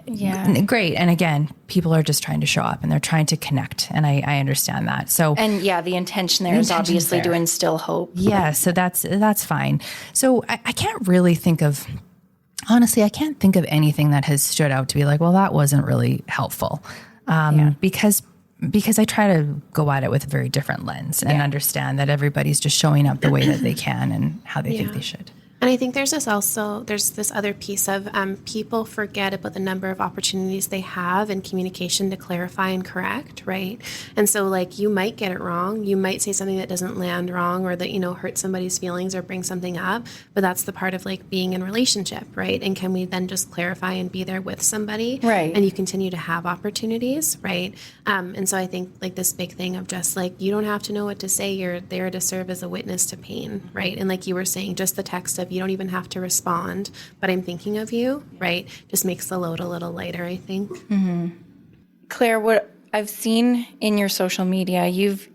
yeah, great. And again, people are just trying to show up and they're trying to connect. And I understand that. So, and the intention there is obviously to instill hope. Yeah. So that's fine. So I can't really think of, honestly, I can't think of anything that has stood out to be like, well, that wasn't really helpful. Because I try to go at it with a very different lens and understand that everybody's just showing up the way that they can and how they think they should. And I think there's this other piece of people forget about the number of opportunities they have in communication to clarify and correct, right? And so like you might get it wrong, you might say something that doesn't land wrong or that, hurt somebody's feelings or bring something up, but that's the part of like being in relationship, right? And can we then just clarify and be there with somebody? Right. And you continue to have opportunities, right? And so I think like this big thing of just like, you don't have to know what to say, you're there to serve as a witness to pain, right? And like you were saying, just the text of you don't even have to respond, but I'm thinking of you, right? Just makes the load a little lighter, I think. Mm-hmm. Claire, what I've seen in your social media, you've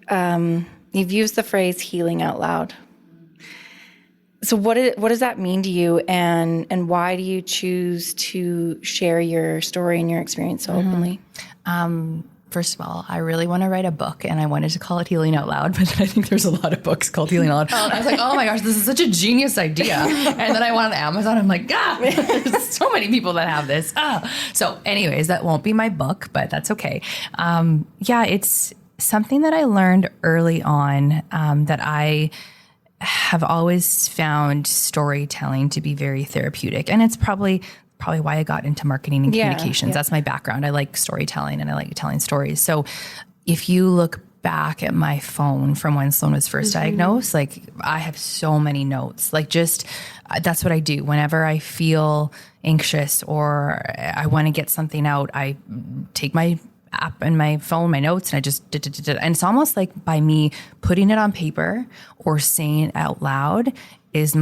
used the phrase healing out loud. So what does that mean to you, and why do you choose to share your story and your experience so openly? First of all, I really want to write a book and I wanted to call it Healing Out Loud, but then I think there's a lot of books called Healing Out Loud. I was like, oh my gosh, this is such a genius idea. And then I went on Amazon. I'm like, there's so many people that have this. So anyways, that won't be my book, but that's okay. It's something that I learned early on that I have always found storytelling to be very therapeutic. And it's probably why I got into marketing and communications. Yeah. That's my background. I like storytelling and I like telling stories. So if you look back at my phone from when Sloan was first diagnosed, like I have so many notes, like just, that's what I do. Whenever I feel anxious or I want to get something out, I take my app and my phone, my notes, and I just did. And it's almost like by me putting it on paper or saying it out loud is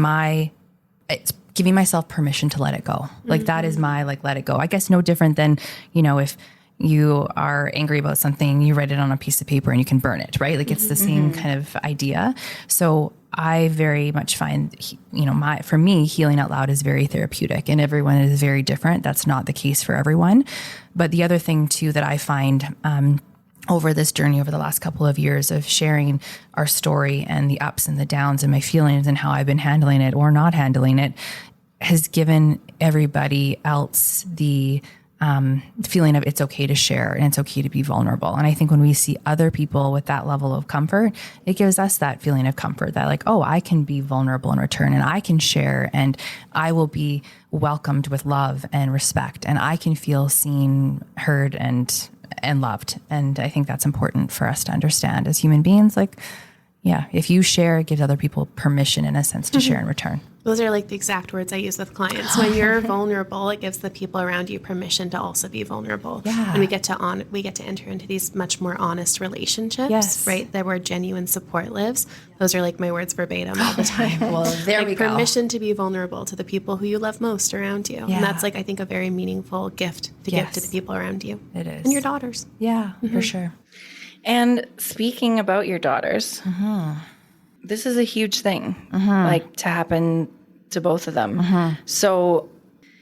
it's giving myself permission to let it go. Like that is my let it go. I guess no different than, if you are angry about something, you write it on a piece of paper and you can burn it, right? Like it's the same kind of idea. So I very much find, for me, healing out loud is very therapeutic and everyone is very different. That's not the case for everyone. But the other thing too that I find, over this journey over the last couple of years of sharing our story and the ups and the downs and my feelings and how I've been handling it or not handling it has given everybody else the feeling of it's okay to share and it's okay to be vulnerable. And I think when we see other people with that level of comfort, it gives us that feeling of comfort that like, oh, I can be vulnerable in return and I can share and I will be welcomed with love and respect and I can feel seen, heard, and loved. And I think that's important for us to understand as human beings. Like, yeah, if you share, it gives other people permission in a sense to share in return. Those are like the exact words I use with clients. When you're vulnerable, it gives the people around you permission to also be vulnerable. Yeah. And we get to enter into these much more honest relationships, Yes. right? That where genuine support lives. Those are like my words verbatim all the time. Well, there like we go. permission to be vulnerable to the people who you love most around you. Yeah. And that's like, I think, a very meaningful gift to give to the people around you. It is. And your daughters. Yeah, for sure. And speaking about your daughters, this is a huge thing, like to happen to both of them. So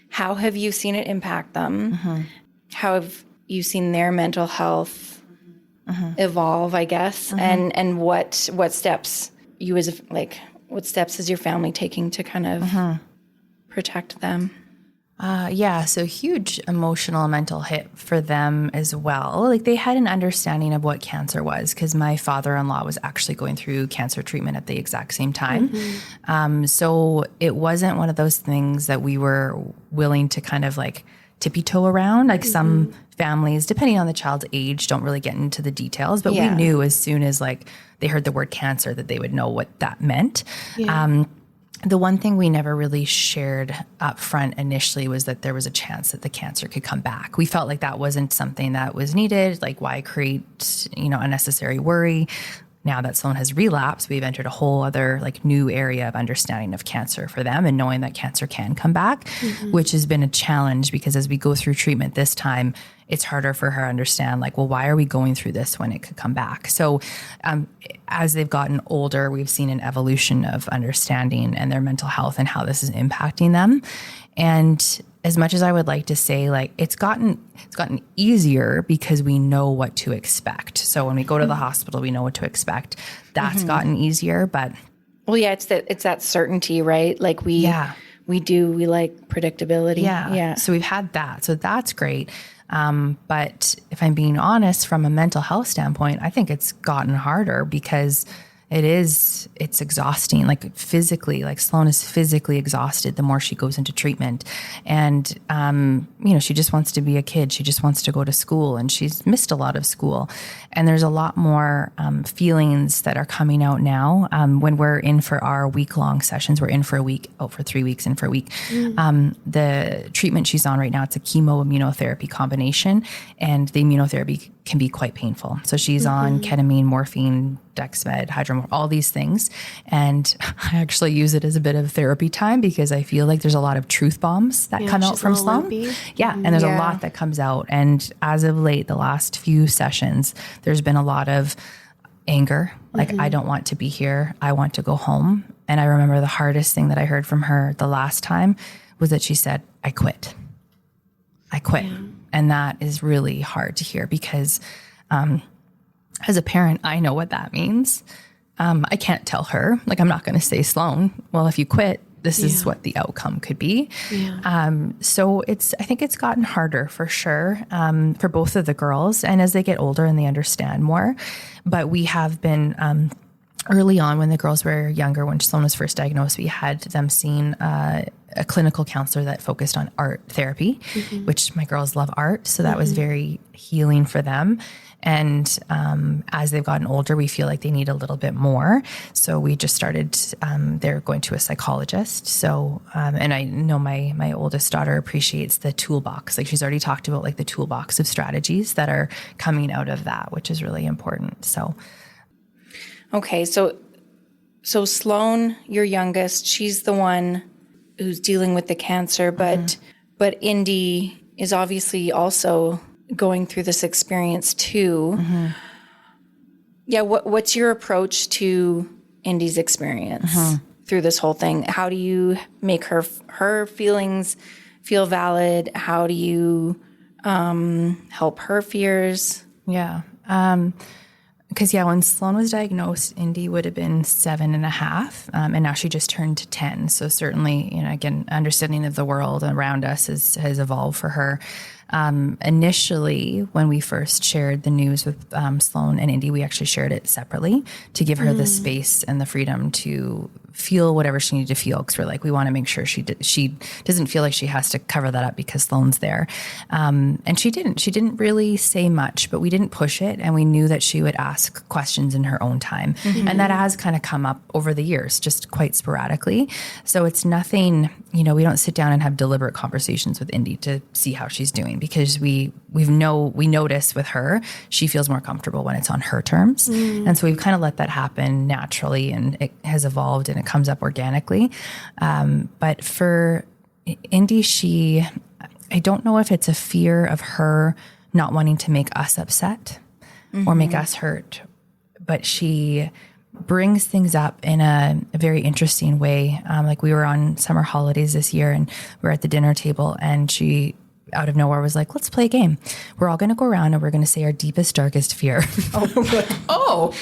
how have you seen it impact them? How have you seen their mental health evolve, I guess? And what steps what steps is your family taking to kind of protect them? So huge emotional and mental hit for them as well. Like they had an understanding of what cancer was because my father-in-law was actually going through cancer treatment at the exact same time. So it wasn't one of those things that we were willing to kind of like tippy-toe around. Like some families, depending on the child's age, don't really get into the details, but we knew as soon as like they heard the word cancer that they would know what that meant. The one thing we never really shared up front initially was that there was a chance that the cancer could come back. We felt like that wasn't something that was needed. Like, why create, unnecessary worry? Now that Sloan has relapsed, we've entered a whole other like new area of understanding of cancer for them and knowing that cancer can come back, which has been a challenge because as we go through treatment this time, it's harder for her to understand like, well, why are we going through this when it could come back? So as they've gotten older, we've seen an evolution of understanding and their mental health and how this is impacting them. And as much as I would like to say, like it's gotten easier because we know what to expect. So when we go to the hospital, we know what to expect. That's gotten easier, but well, yeah, it's that certainty, right? Like we like predictability. Yeah. So we've had that. So that's great. But if I'm being honest, from a mental health standpoint, I think it's gotten harder because it's exhausting, like physically, like Sloan is physically exhausted the more she goes into treatment. And, she just wants to be a kid. She just wants to go to school and she's missed a lot of school. And there's a lot more feelings that are coming out now. When we're in for our week-long sessions, we're in for a week, out for 3 weeks, in for a week. The treatment she's on right now, it's a chemo-immunotherapy combination, and the immunotherapy can be quite painful. So she's on ketamine, morphine, Dexmed, hydromorphine, all these things. And I actually use it as a bit of therapy time because I feel like there's a lot of truth bombs that come out from Sloan. Yeah. And there's a lot that comes out. And as of late, the last few sessions, there's been a lot of anger. Like, I don't want to be here. I want to go home. And I remember the hardest thing that I heard from her the last time was that she said, I quit. Yeah. And that is really hard to hear because as a parent, I know what that means. I can't tell her, like, I'm not going to say, Sloan, well, if you quit, this is what the outcome could be. So I think it's gotten harder for sure for both of the girls. And as they get older and they understand more, but we have been early on when the girls were younger, when Sloan was first diagnosed, we had them seeing a clinical counselor that focused on art therapy, which my girls love art. So that was very healing for them. And as they've gotten older, we feel like they need a little bit more. So we just started, they're going to a psychologist. So, and I know my oldest daughter appreciates the toolbox. Like she's already talked about like the toolbox of strategies that are coming out of that, which is really important. So. Okay. So Sloan, your youngest, she's the one who's dealing with the cancer, but Indy is obviously also going through this experience too. Yeah. What's your approach to Indy's experience through this whole thing? How do you make her feelings feel valid? How do you help her fears? Yeah. Because when Sloan was diagnosed, Indy would have been 7.5, and now she just turned 10. So certainly, again, understanding of the world around us has evolved for her. Initially, when we first shared the news with Sloan and Indy, we actually shared it separately to give her the space and the freedom to feel whatever she needed to feel, because we're like, we want to make sure she doesn't feel like she has to cover that up because Sloan's there. And she didn't really say much, but we didn't push it, and we knew that she would ask questions in her own time. And that has kind of come up over the years, just quite sporadically. So it's nothing, we don't sit down and have deliberate conversations with Indy to see how she's doing, because we notice with her, she feels more comfortable when it's on her terms. And so we've kind of let that happen naturally, and it has evolved and it comes up organically. But for Indy, I don't know if it's a fear of her not wanting to make us upset or make us hurt, but she brings things up in a very interesting way. Like we were on summer holidays this year, and we were at the dinner table, and she out of nowhere was like, let's play a game. We're all going to go around and we're going to say our deepest, darkest fear. Oh,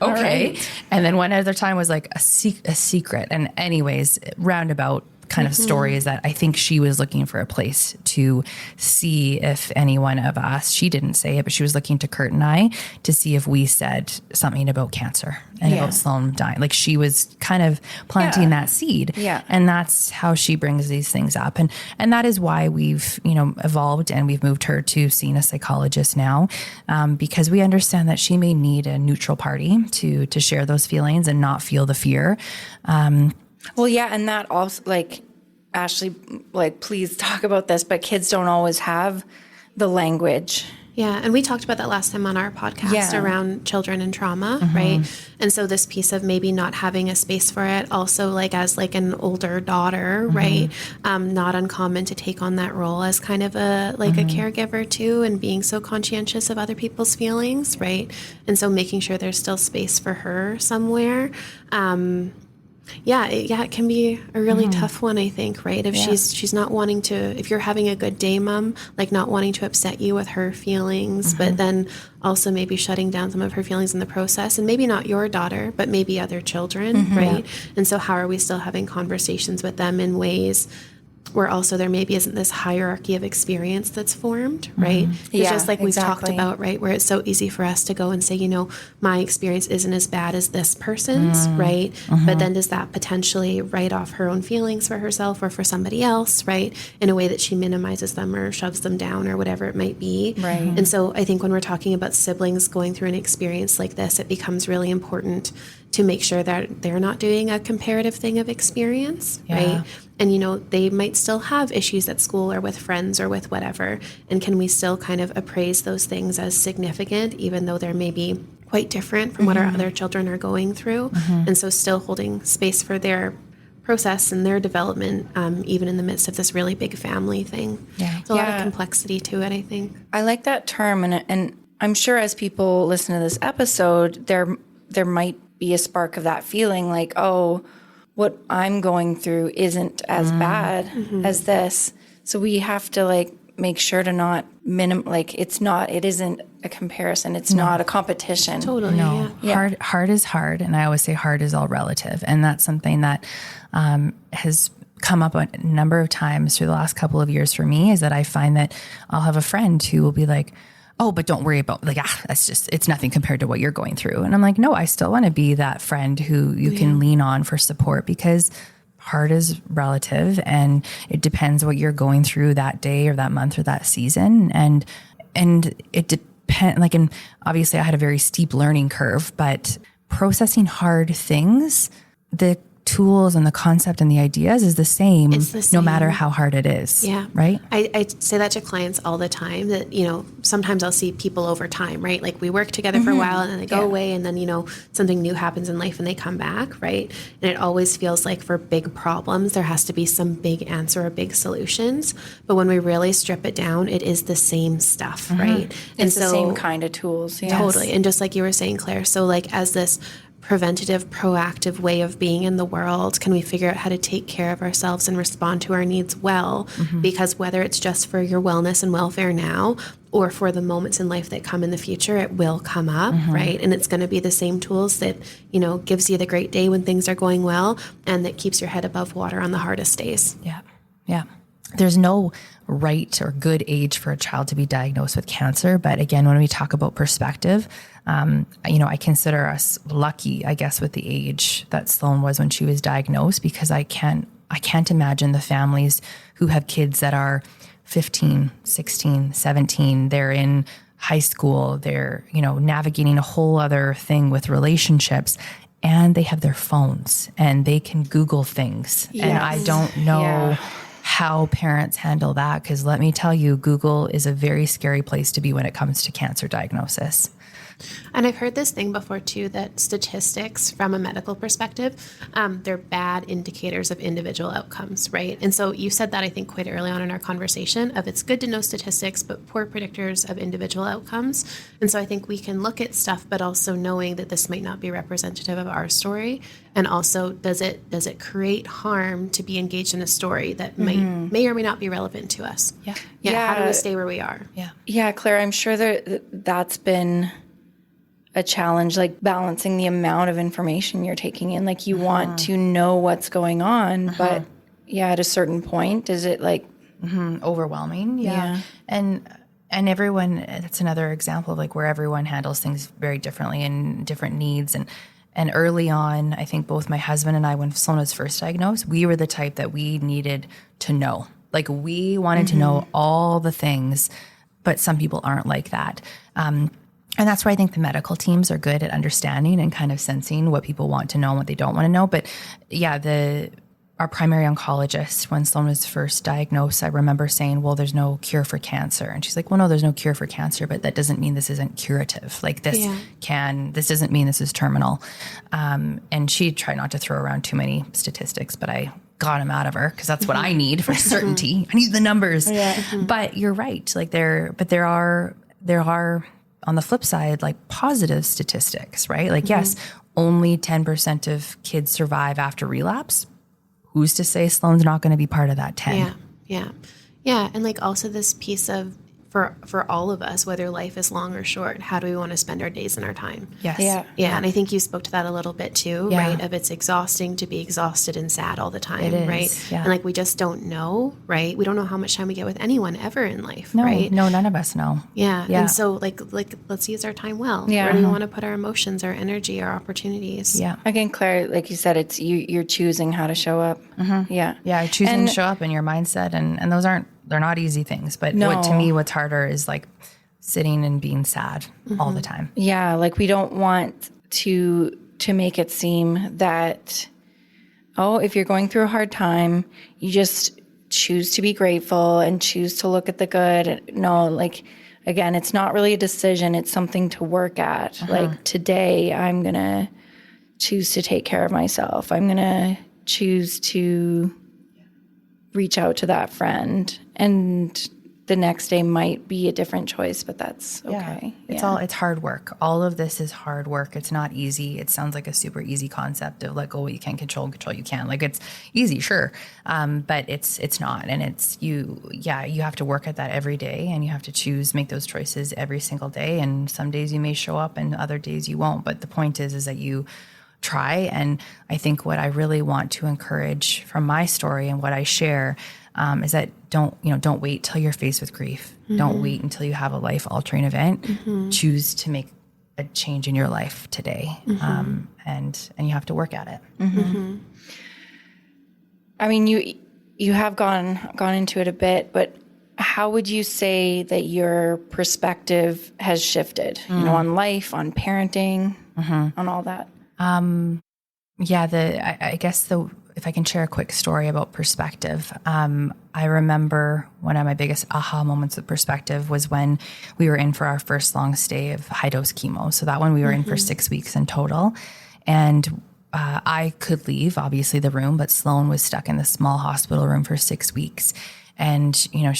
okay. Right. And then one other time was like a secret. And anyways, roundabout kind of story is that I think she was looking for a place to see if any one of us, she didn't say it, but she was looking to Kurt and I to see if we said something about cancer and about Sloan dying. Like she was kind of planting that seed. Yeah. And that's how she brings these things up. And that is why we've, evolved, and we've moved her to seeing a psychologist now, because we understand that she may need a neutral party to share those feelings and not feel the fear. Well, yeah, and that also, like, Ashley, like, please talk about this, but kids don't always have the language. Yeah, and we talked about that last time on our podcast around children and trauma, right? And so this piece of maybe not having a space for it, also like as like an older daughter, right? Not uncommon to take on that role as kind of a caregiver too, and being so conscientious of other people's feelings, right? And so making sure there's still space for her somewhere. It can be a really tough one, I think, right? If she's not wanting to, if you're having a good day, mom, like not wanting to upset you with her feelings, but then also maybe shutting down some of her feelings in the process, and maybe not your daughter, but maybe other children, right? And so how are we still having conversations with them in ways where also there maybe isn't this hierarchy of experience that's formed, right? It's just like we've talked about, right? Where it's so easy for us to go and say, my experience isn't as bad as this person's, right? But then does that potentially write off her own feelings for herself or for somebody else, right? In a way that she minimizes them or shoves them down or whatever it might be. Right. And so I think when we're talking about siblings going through an experience like this, it becomes really important to make sure that they're not doing a comparative thing of experience, right? And, they might still have issues at school or with friends or with whatever. And can we still kind of appraise those things as significant, even though they're maybe quite different from what our other children are going through? And so still holding space for their process and their development, even in the midst of this really big family thing. Yeah. There's a lot of complexity to it, I think. I like that term. And I'm sure as people listen to this episode, there might be a spark of that feeling like, oh, what I'm going through isn't as bad as this. So we have to make sure to not it isn't a comparison. It's not a competition. Totally. No. Yeah. Hard is hard. And I always say hard is all relative. And that's something that has come up a number of times through the last couple of years for me, is that I find that I'll have a friend who will be like, oh, but don't worry about it's nothing compared to what you're going through. And I'm like, no, I still want to be that friend who you can lean on for support, because hard is relative and it depends what you're going through that day or that month or that season. And it depends, and obviously I had a very steep learning curve, but processing hard things, the tools and the concept and the ideas is the same, no matter how hard it is. Yeah. Right. I say that to clients all the time, that, sometimes I'll see people over time, right? Like we work together for a while and then they go away, and then, something new happens in life and they come back. Right. And it always feels like for big problems, there has to be some big answer or big solutions. But when we really strip it down, it is the same stuff. Right. It's the same kind of tools. Yes. Totally. And just like you were saying, Claire, so as this preventative, proactive way of being in the world? Can we figure out how to take care of ourselves and respond to our needs well? Because whether it's just for your wellness and welfare now or for the moments in life that come in the future, it will come up, right? And it's going to be the same tools that, you know, gives you the great day when things are going well and that keeps your head above water on the hardest days. Yeah. Yeah. There's no right or good age for a child to be diagnosed with cancer. But again, when we talk about perspective, you know, I consider us lucky, I guess, with the age that Sloan was when she was diagnosed, because I can't imagine the families who have kids that are 15, 16, 17, they're in high school, they're, you know, navigating a whole other thing with relationships, and they have their phones and they can Google things. Yes. And I don't know how parents handle that, because let me tell you, Google is a very scary place to be when it comes to cancer diagnosis. And I've heard this thing before too, that statistics from a medical perspective, they're bad indicators of individual outcomes, right? And so you said that, I think, quite early on in our conversation of it's good to know statistics, but poor predictors of individual outcomes. And so I think we can look at stuff, but also knowing that this might not be representative of our story. And also, does it create harm to be engaged in a story that may or may not be relevant to us? Yeah. How do we stay where we are? Yeah, Claire, I'm sure that's been a challenge, like balancing the amount of information you're taking in. Like you want to know what's going on, but at a certain point, is it like overwhelming? Yeah. And everyone, that's another example of like where everyone handles things very differently and different needs. And early on, I think both my husband and I, when Sloan was first diagnosed, we were the type that we needed to know. Like we wanted to know all the things, but some people aren't like that. And that's where I think the medical teams are good at understanding and kind of sensing what people want to know and what they don't want to know. But yeah, our primary oncologist, when Sloan was first diagnosed, I remember saying, well, there's no cure for cancer. And she's like, well, no, there's no cure for cancer, but that doesn't mean this isn't curative. Like this doesn't mean this is terminal. And she tried not to throw around too many statistics, but I got them out of her because that's what I need for certainty. I need the numbers. But you're right. Like there are on the flip side, like positive statistics, right? Like, yes, only 10% of kids survive after relapse. Who's to say Sloan's not going to be part of that 10? Yeah. And like also this piece of, for all of us, whether life is long or short, how do we want to spend our days and our time? Yes. Yeah. And I think you spoke to that a little bit too, right? Of it's exhausting to be exhausted and sad all the time, it is, right? Yeah. And like we just don't know, right? We don't know how much time we get with anyone ever in life, right? No, none of us know. Yeah. And so like let's use our time well. Where do we want to put our emotions, our energy, our opportunities? Yeah. Again, Claire, like you said, it's you're choosing how to show up. Yeah, choosing to show up in your mindset, and those they're not easy things. But what's harder is like sitting and being sad all the time. Yeah, like we don't want to make it seem that, if you're going through a hard time, you just choose to be grateful and choose to look at the good. No, like, again, it's not really a decision. It's something to work at. Like today, I'm going to choose to take care of myself. I'm going to choose to reach out to that friend, and the next day might be a different choice, but that's okay. It's hard work. All of this is hard work. It's not easy. It sounds like a super easy concept of like, you can't control you can. Like it's easy, sure. But it's not. And it's you have to work at that every day, and you have to make those choices every single day. And some days you may show up and other days you won't. But the point is that you try. And I think what I really want to encourage from my story and what I share is that don't wait till you're faced with grief. Don't wait until you have a life-altering event. Choose to make a change in your life today, and you have to work at it. I mean, you have gone into it a bit, but how would you say that your perspective has shifted? On life, on parenting, on all that. I guess if I can share a quick story about perspective, I remember one of my biggest aha moments with perspective was when we were in for our first long stay of high dose chemo. So that one we were in for 6 weeks in total. And I could leave, obviously, the room, but Sloan was stuck in the small hospital room for 6 weeks. And, you know,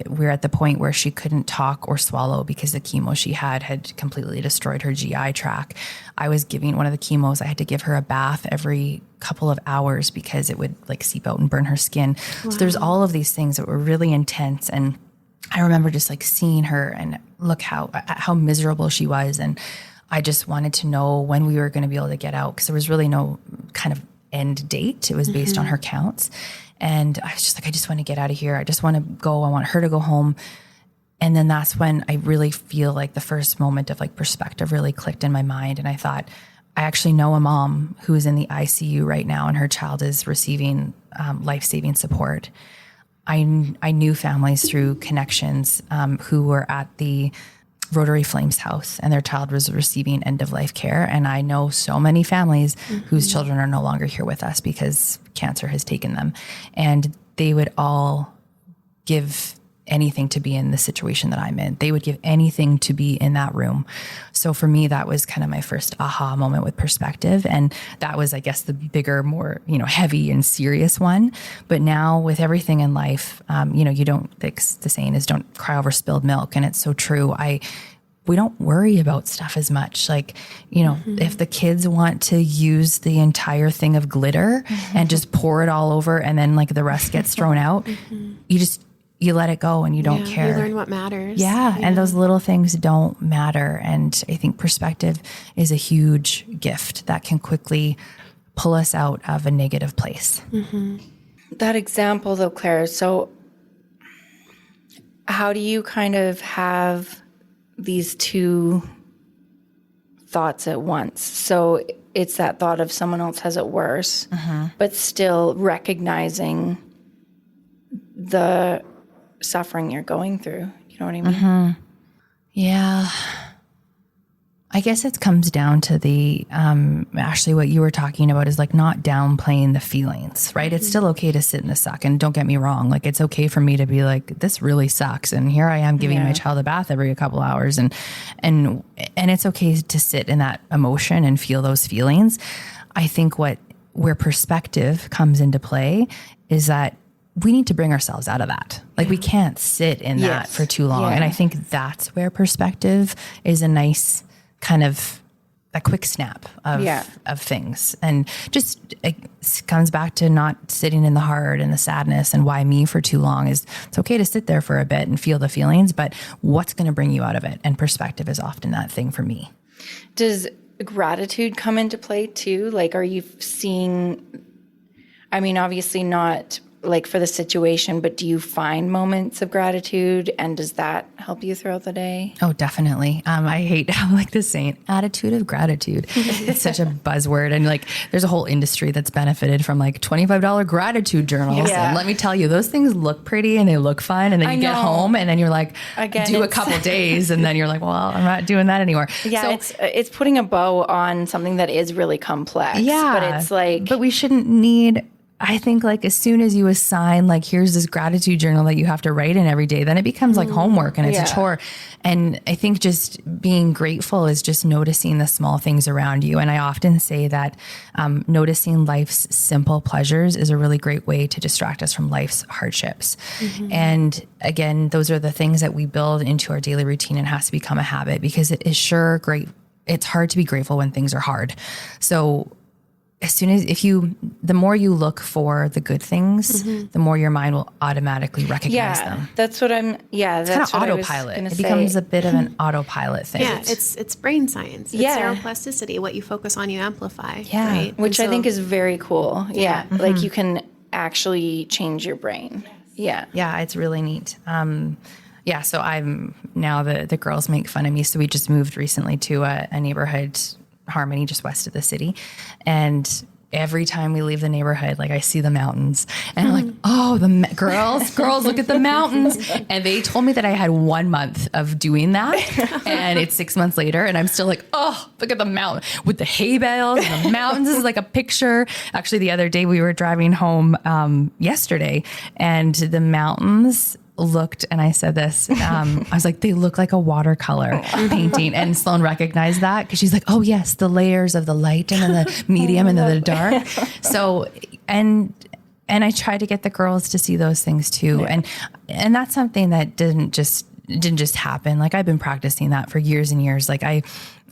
we're at the point where she couldn't talk or swallow because the chemo she had completely destroyed her GI tract. I was giving one of the chemos. I had to give her a bath every couple of hours because it would like seep out and burn her skin. Wow. So there's all of these things that were really intense. And I remember just like seeing her and look how miserable she was. And I just wanted to know when we were going to be able to get out, because there was really no kind of end date. It was based on her counts. And I was just like, I just want to get out of here. I just want to go. I want her to go home. And then that's when I really feel like the first moment of like perspective really clicked in my mind. And I thought, I actually know a mom who is in the ICU right now and her child is receiving life-saving support. I knew families through connections who were at the Rotary Flames house and their child was receiving end-of-life care. And I know so many families whose children are no longer here with us because cancer has taken them. And they would all give anything to be in the situation that I'm in. They would give anything to be in that room. So for me, that was kind of my first aha moment with perspective. And that was, I guess, the bigger, more, you know, heavy and serious one. But now with everything in life, you know, you don't, the saying is don't cry over spilled milk. And it's so true. We don't worry about stuff as much. Like, you know, if the kids want to use the entire thing of glitter and just pour it all over and then like the rest gets thrown out, you let it go and you don't care. You learn what matters. Yeah. And those little things don't matter. And I think perspective is a huge gift that can quickly pull us out of a negative place. That example though, Claire, so how do you kind of have these two thoughts at once? So it's that thought of someone else has it worse, but still recognizing the suffering you're going through. You know what I mean? Yeah. I guess it comes down to the, Ashley, what you were talking about is like not downplaying the feelings, right? It's still okay to sit in the suck. And don't get me wrong. Like it's okay for me to be like, this really sucks. And here I am giving my child a bath every couple hours. And it's okay to sit in that emotion and feel those feelings. I think where perspective comes into play is that we need to bring ourselves out of that. Like we can't sit in that for too long. And I think that's where perspective is a nice kind of a quick snap of things. And just it comes back to not sitting in the hard and the sadness and why me for too long. Is it's okay to sit there for a bit and feel the feelings, but what's going to bring you out of it? And perspective is often that thing for me. Does gratitude come into play too? Like, are you seeing, I mean, obviously not like for the situation, but do you find moments of gratitude and does that help you throughout the day? Oh, definitely. I hate how like the saying attitude of gratitude. It's such a buzzword. And like, there's a whole industry that's benefited from like $25 gratitude journals. Yeah. And let me tell you, those things look pretty and they look fun. And then you get home and then you're like, do a couple days. And then you're like, well, I'm not doing that anymore. Yeah. So, it's putting a bow on something that is really complex. Yeah. But it's like, but we shouldn't need, I think like as soon as you assign like here's this gratitude journal that you have to write in every day, then it becomes like homework and it's a chore. And I think just being grateful is just noticing the small things around you. And I often say that noticing life's simple pleasures is a really great way to distract us from life's hardships. And again, those are the things that we build into our daily routine and has to become a habit, because it is sure great. It's hard to be grateful when things are hard. So as soon as the more you look for the good things, the more your mind will automatically recognize them. That's what I'm, that's kind of autopilot. It becomes a bit of an autopilot thing. Yeah, it's brain science. It's neuroplasticity. What you focus on, you amplify. Yeah. Right? Which I think is very cool. Yeah. Like you can actually change your brain. Yeah. Yeah, it's really neat. So I'm now the girls make fun of me. So we just moved recently to a neighborhood, Harmony, just west of the city. And every time we leave the neighborhood, like I see the mountains and I'm like, oh, girls, look at the mountains. And they told me that I had 1 month of doing that. And it's 6 months later and I'm still like, oh, look at the mountain with the hay bales and the mountains. This is like a picture. Actually, the other day we were driving home yesterday and the mountains looked, and I said this, I was like, they look like a watercolor painting. And Sloan recognized that because she's like, oh yes, the layers of the light and then the medium and then the dark. So, and I try to get the girls to see those things too. Yeah. And that's something that didn't just happen. Like I've been practicing that for years and years. Like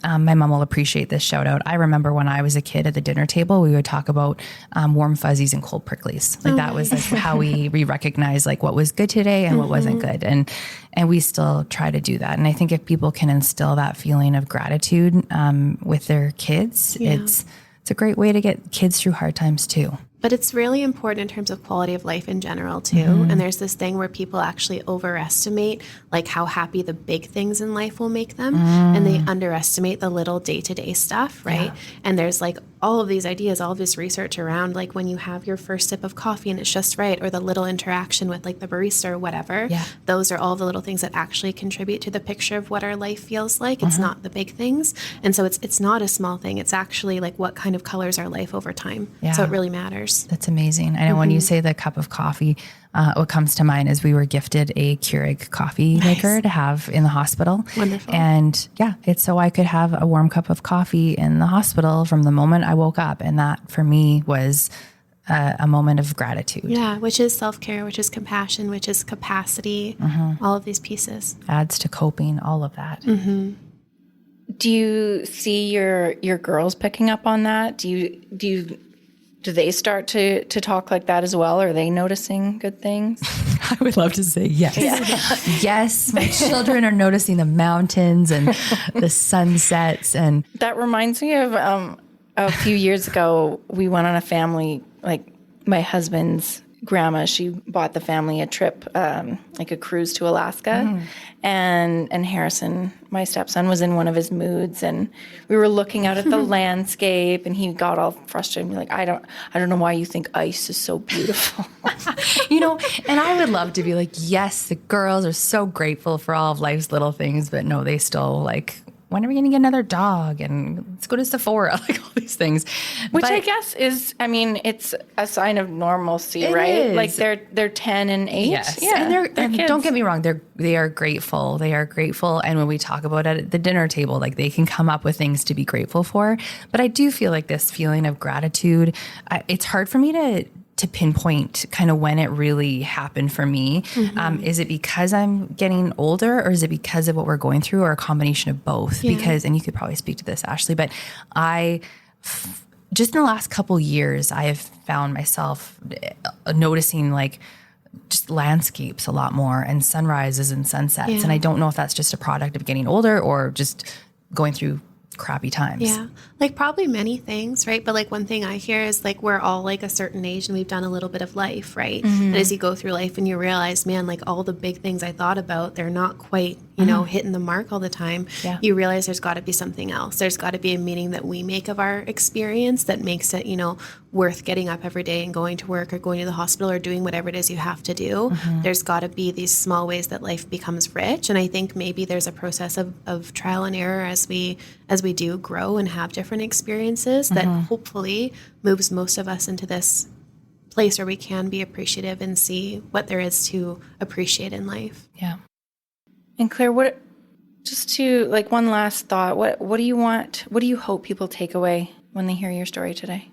my mom will appreciate this shout out. I remember when I was a kid at the dinner table, we would talk about warm fuzzies and cold pricklies. Like that was like how we recognized like what was good today and what wasn't good. And we still try to do that. And I think if people can instill that feeling of gratitude with their kids, it's a great way to get kids through hard times too. But it's really important in terms of quality of life in general too. Mm-hmm. And there's this thing where people actually overestimate like how happy the big things in life will make them. And they underestimate the little day-to-day stuff, right? Yeah. And there's like all of these ideas, all of this research around like when you have your first sip of coffee and it's just right, or the little interaction with like the barista or whatever. Yeah. Those are all the little things that actually contribute to the picture of what our life feels like. It's not the big things. And so it's not a small thing. It's actually like what kind of colors our life over time. Yeah. So it really matters. That's amazing. I know when you say the cup of coffee, what comes to mind is we were gifted a Keurig coffee maker to have in the hospital. Wonderful. And it's so I could have a warm cup of coffee in the hospital from the moment I woke up. And that for me was a moment of gratitude. Yeah, which is self-care, which is compassion, which is capacity, all of these pieces. Adds to coping, all of that. Mm-hmm. Do you see your girls picking up on that? Do they start to talk like that as well? Are they noticing good things? I would love to say yes. Yeah. Yes, my children are noticing the mountains and the sunsets. And that reminds me of a few years ago, we went on a family, like my husband's grandma, she bought the family a trip, like a cruise to Alaska. And Harrison, my stepson, was in one of his moods, and we were looking out at the landscape, and he got all frustrated and be like, I don't know why you think ice is so beautiful. And I would love to be like, yes, the girls are so grateful for all of life's little things, but no, they still like, when are we going to get another dog? And let's go to Sephora, like all these things. Which I guess is, it's a sign of normalcy, right? Is. Like they're 10 and 8. Yes. Yeah. And don't get me wrong, they are grateful. They are grateful. And when we talk about it at the dinner table, like they can come up with things to be grateful for. But I do feel like this feeling of gratitude, it's hard for me to pinpoint kind of when it really happened for me. Is it because I'm getting older, or is it because of what we're going through, or a combination of both? Yeah. Because, and you could probably speak to this, Ashley, but just in the last couple years, I have found myself noticing like just landscapes a lot more, and sunrises and sunsets. Yeah. And I don't know if that's just a product of getting older or just going through crappy times. Yeah, like probably many things, right? But like one thing I hear is like we're all like a certain age and we've done a little bit of life, right? And as you go through life and you realize, man, like all the big things I thought about, they're not quite, hitting the mark all the time. Yeah. You realize there's got to be something else. There's got to be a meaning that we make of our experience that makes it, worth getting up every day and going to work or going to the hospital or doing whatever it is you have to do. There's got to be these small ways that life becomes rich. And I think maybe there's a process of trial and error as we do grow and have different experiences that hopefully moves most of us into this place where we can be appreciative and see what there is to appreciate in life. Yeah. And Claire, just to like one last thought, what do you want? What do you hope people take away when they hear your story today?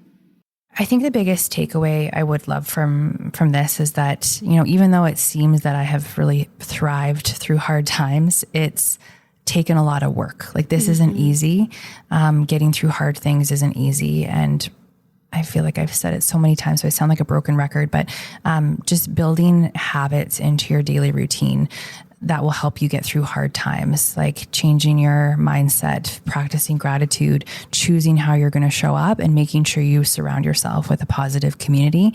I think the biggest takeaway I would love from this is that, even though it seems that I have really thrived through hard times, it's taken a lot of work. Like this isn't easy. Getting through hard things isn't easy. And I feel like I've said it so many times, so I sound like a broken record, but just building habits into your daily routine that will help you get through hard times, like changing your mindset, practicing gratitude, choosing how you're going to show up, and making sure you surround yourself with a positive community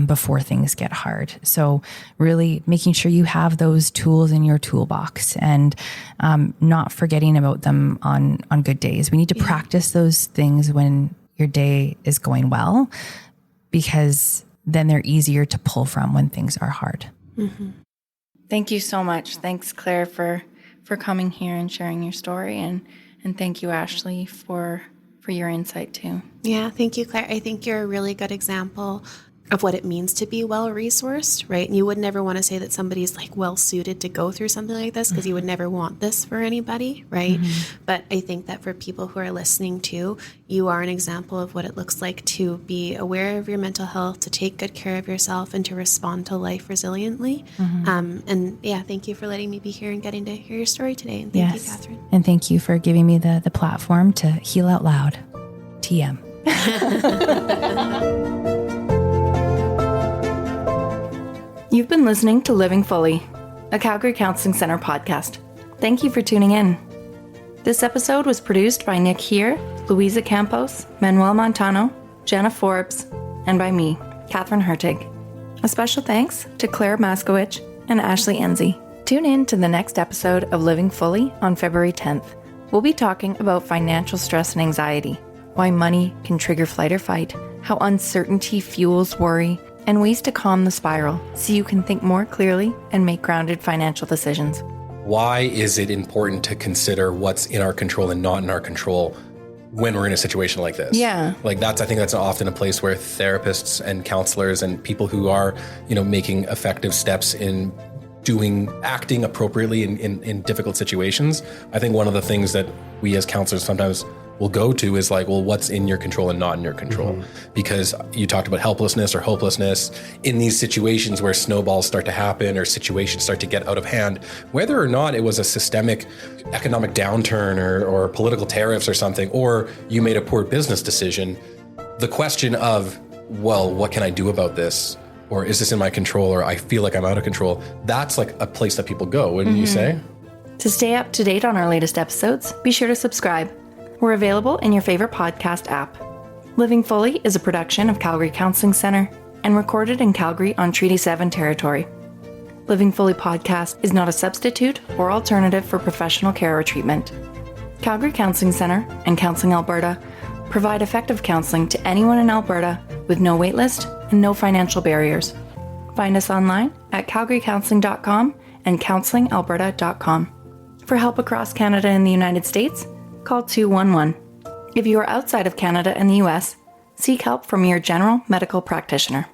before things get hard. So really making sure you have those tools in your toolbox, and not forgetting about them on good days. We need to practice those things when your day is going well, because then they're easier to pull from when things are hard. Thank you so much. Thanks, Claire, for coming here and sharing your story. And thank you, Ashley, for your insight too. Yeah, thank you, Claire. I think you're a really good example of what it means to be well-resourced, right? And you would never want to say that somebody's like well-suited to go through something like this, because you would never want this for anybody, right? But I think that for people who are listening too, you are an example of what it looks like to be aware of your mental health, to take good care of yourself, and to respond to life resiliently. And yeah, thank you for letting me be here and getting to hear your story today. And thank you, Catherine. And thank you for giving me the platform to heal out loud. TM. You've been listening to Living Fully, a Calgary Counselling Centre podcast. Thank you for tuning in. This episode was produced by Nick Here, Louisa Campos, Manuel Montano, Jenna Forbes, and by me, Catherine Hertig. A special thanks to Claire Masikewich and Ashley Enzie. Tune in to the next episode of Living Fully on February 10th. We'll be talking about financial stress and anxiety, why money can trigger flight or fight, how uncertainty fuels worry, and ways to calm the spiral so you can think more clearly and make grounded financial decisions. Why is it important to consider what's in our control and not in our control when we're in a situation like this? Yeah. Like I think that's often a place where therapists and counselors and people who are, making effective steps in acting appropriately in difficult situations. I think one of the things that we as counselors sometimes will go to is like, well, what's in your control and not in your control? Because you talked about helplessness or hopelessness in these situations where snowballs start to happen or situations start to get out of hand, whether or not it was a systemic economic downturn or political tariffs or something, or you made a poor business decision. The question of, well, what can I do about this? Or is this in my control? Or I feel like I'm out of control. That's like a place that people go, wouldn't you say? To stay up to date on our latest episodes, be sure to subscribe. We're available in your favorite podcast app. Living Fully is a production of Calgary Counselling Centre and recorded in Calgary on Treaty 7 territory. Living Fully podcast is not a substitute or alternative for professional care or treatment. Calgary Counselling Centre and Counselling Alberta provide effective counselling to anyone in Alberta with no waitlist and no financial barriers. Find us online at calgarycounseling.com and counselingalberta.com. For help across Canada and the United States, call 211. If you are outside of Canada and the US, seek help from your general medical practitioner.